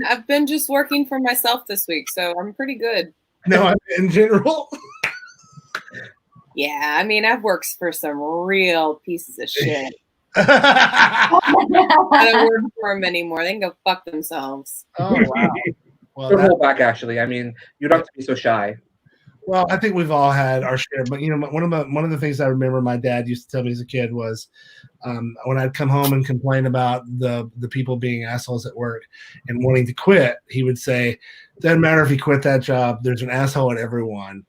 S11: I've been just working for myself this week, so I'm pretty good.
S1: No, in general.
S11: Yeah, I mean, I've worked for some real pieces of shit. I don't work for them anymore. They can go fuck themselves.
S2: Oh wow. Well, don't hold back, Ashley. I mean, you don't have to be so shy.
S1: Well, I think we've all had our share, but one of the things I remember my dad used to tell me as a kid was when I'd come home and complain about the people being assholes at work and wanting to quit, he would say, "Doesn't matter if you quit that job. There's an asshole at everyone."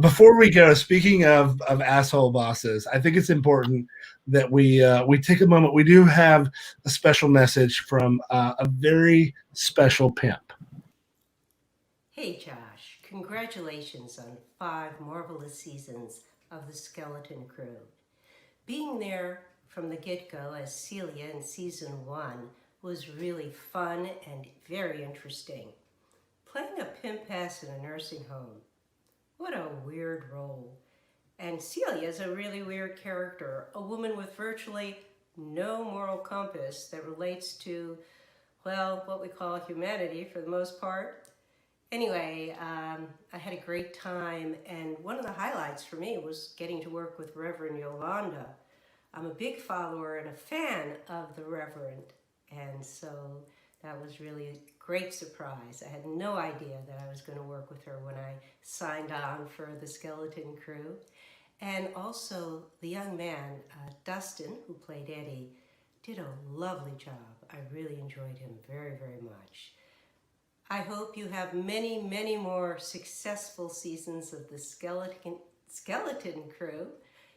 S1: Before we go, speaking of asshole bosses, I think it's important that we take a moment. We do have a special message from a very special pimp.
S6: Hey, Josh. Congratulations on 5 marvelous seasons of The Skeleton Crew. Being there from the get-go as Celia in season 1 was really fun and very interesting. Playing a pimp ass in a nursing home. What a weird role. And Celia is a really weird character, a woman with virtually no moral compass that relates to, well, what we call humanity for the most part. Anyway, I had a great time, and one of the highlights for me was getting to work with Reverend Yolanda. I'm a big follower and a fan of the Reverend, and so that was really a great surprise. I had no idea that I was going to work with her when I signed on for the Skeleton Crew. And also the young man, Dustin, who played Eddie, did a lovely job. I really enjoyed him very, very much. I hope you have many, many more successful seasons of the Skeleton Crew.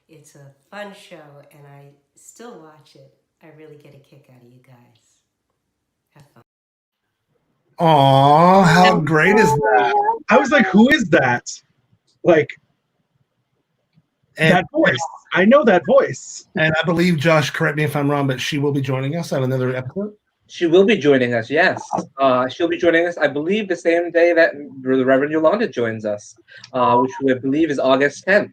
S6: It's a fun show, and I still watch it. I really get a kick out of you guys. Have fun.
S1: Aw, how great is that?
S3: I was like, who is that? Like, that voice. I know that voice.
S1: And I believe, Josh, correct me if I'm wrong, but she will be joining us on another episode.
S2: She will be joining us, yes. She'll be joining us, I believe, the same day that the Reverend Yolanda joins us, which I believe is August 10th.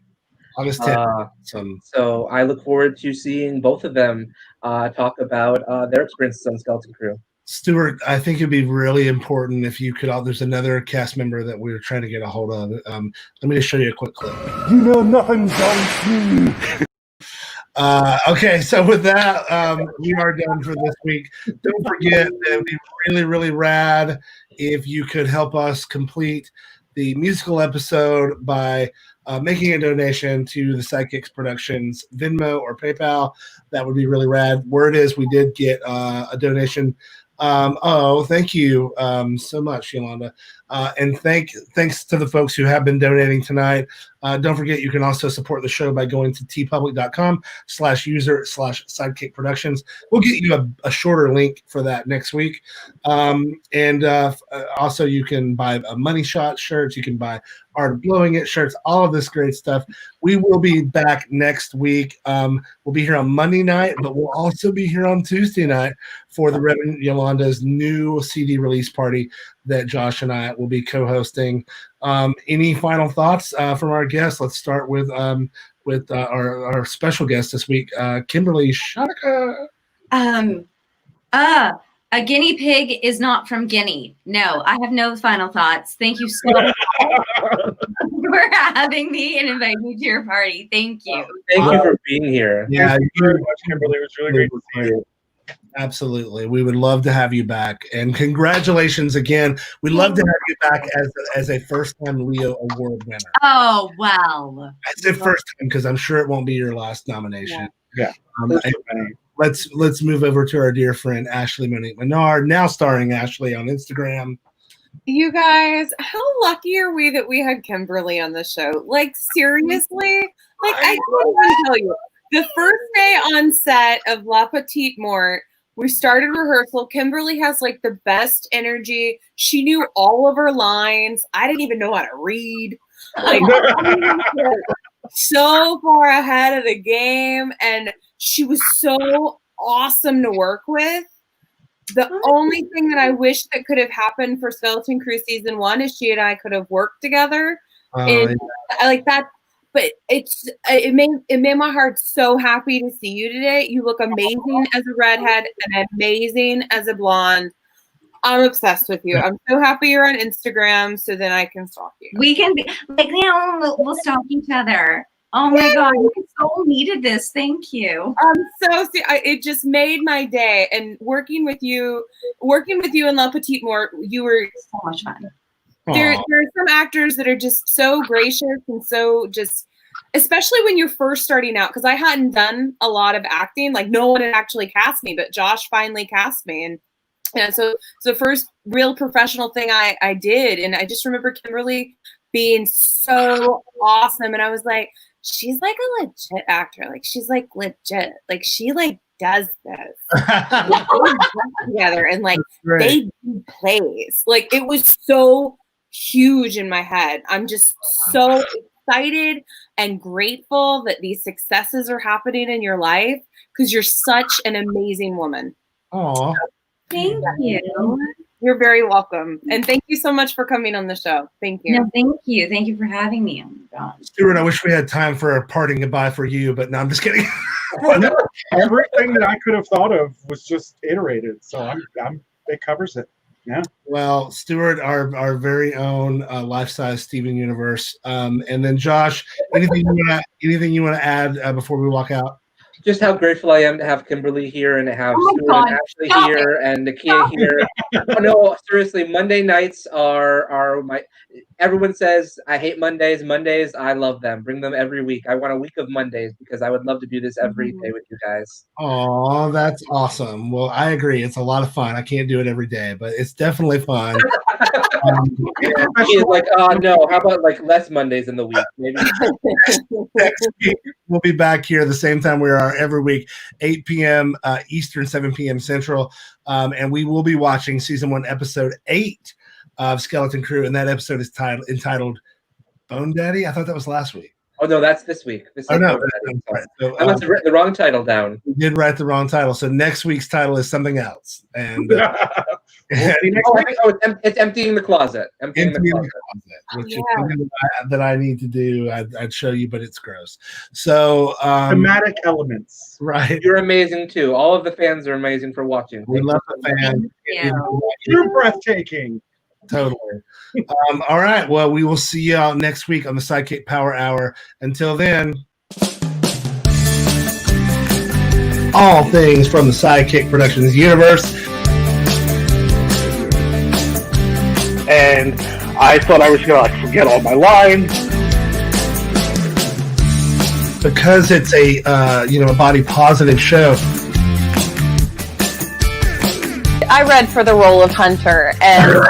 S1: August 10th.
S2: So I look forward to seeing both of them talk about their experiences on Skeleton Crew.
S1: Stuart, I think it'd be really important if you could. There's another cast member that we're trying to get a hold of. Let me just show you a quick clip.
S15: You know nothing don't you.
S1: Okay, so with that, we are done for this week. Don't forget that it would be really, really rad if you could help us complete the musical episode by making a donation to the SideKick Productions Venmo or PayPal. That would be really rad. Word is we did get a donation. Thank you so much, Yolanda. And thanks to the folks who have been donating tonight. Don't forget, you can also support the show by going to tpublic.com/user/SideKick Productions. We'll get you a shorter link for that next week. And also you can buy a Money Shot shirts. You can buy Art of Blowing It shirts, all of this great stuff. We will be back next week. We'll be here on Monday night, but we'll also be here on Tuesday night for the Reverend Yolanda's new CD release party that Josh and I will be co-hosting. Any final thoughts from our guests? Let's start with our special guest this week, Kimberley Shoniker.
S4: A guinea pig is not from Guinea. No, I have no final thoughts. Thank you so much for having me and inviting me to your party. Thank you.
S2: Thank you for being here.
S1: Yeah,
S3: Thank you very much, Kimberly. It was really great to see you.
S1: Absolutely. We would love to have you back. And congratulations again. We'd love to have you back as a first-time Leo Award winner.
S4: Oh, well.
S1: As a first time, because I'm sure it won't be your last nomination.
S3: Yeah.
S1: Let's move over to our dear friend Ashley Monique Menard, now starring Ashley on Instagram.
S11: You guys, how lucky are we that we had Kimberly on the show? Like, seriously? Like, I can't even tell you. The first day on set of La Petite Mort, we started rehearsal. Kimberly has like the best energy. She knew all of her lines. I didn't even know how to read. Like, so far ahead of the game, and she was so awesome to work with. The only thing that I wish that could have happened for Skeleton Crew season 1 is she and I could have worked together. Like that. But it made my heart so happy to see you today. You look amazing as a redhead and amazing as a blonde. I'm obsessed with you. I'm so happy you're on Instagram so then I can stalk you.
S4: We can be like, we'll stalk each other. Oh my God, we so needed this. Thank you.
S11: It just made my day. And working with you in La Petite Mort, you were
S4: so much fun.
S11: There are some actors that are just so gracious and so just, especially when you're first starting out, because I hadn't done a lot of acting. Like, no one had actually cast me, but Josh finally cast me. And so it's the first real professional thing I did. And I just remember Kimberly being so awesome. And I was like, she's like a legit actor. Like, she's like legit. Like, she like does this together and like they do plays. Like, it was so huge in my head. I'm just so excited and grateful that these successes are happening in your life because you're such an amazing woman.
S1: Oh,
S4: thank you.
S11: You're very welcome. And thank you so much for coming on the show. Thank you.
S4: No, thank you. Thank you for having me. Oh my God.
S1: Stuart, I wish we had time for a parting goodbye for you, but no, I'm just kidding.
S3: Everything that I could have thought of was just iterated. So it covers it. Yeah.
S1: Well, Stuart, our very own life-size Steven Universe, and then Josh. Anything you want to add before we walk out?
S2: Just how grateful I am to have Kimberly here and to have Stuart and Ashley here and Nakia here. Oh, no, seriously, Monday nights are my. Everyone says I hate Mondays. Mondays, I love them. Bring them every week. I want a week of Mondays because I would love to do this every day with you guys.
S1: Oh, that's awesome. Well, I agree. It's a lot of fun. I can't do it every day, but it's definitely fun.
S2: She's like, no, how about like less Mondays in the week? Maybe.
S1: Next week, we'll be back here the same time we are every week, 8 p.m. Eastern, 7 p.m. Central. And we will be watching season 1, episode 8 of Skeleton Crew. And that episode is entitled Bone Daddy. I thought that was last week.
S2: Oh, no, that's this week.
S1: No.
S2: Right. So, I must have written the wrong title down.
S1: We did write the wrong title. So next week's title is something else. And
S2: it's emptying the closet. Emptying the closet.
S1: Which is something that I need to do. I'd show you, but it's gross. So
S3: thematic elements.
S1: Right.
S2: You're amazing too. All of the fans are amazing for watching.
S1: We love the fans.
S3: You're breathtaking.
S1: Totally. All right. Well, we will see you all next week on the SideKick Power Hour. Until then, all things from the SideKick Productions universe. And I thought I was going to forget all my lines. Because it's a body positive show.
S7: I read for the role of Hunter, and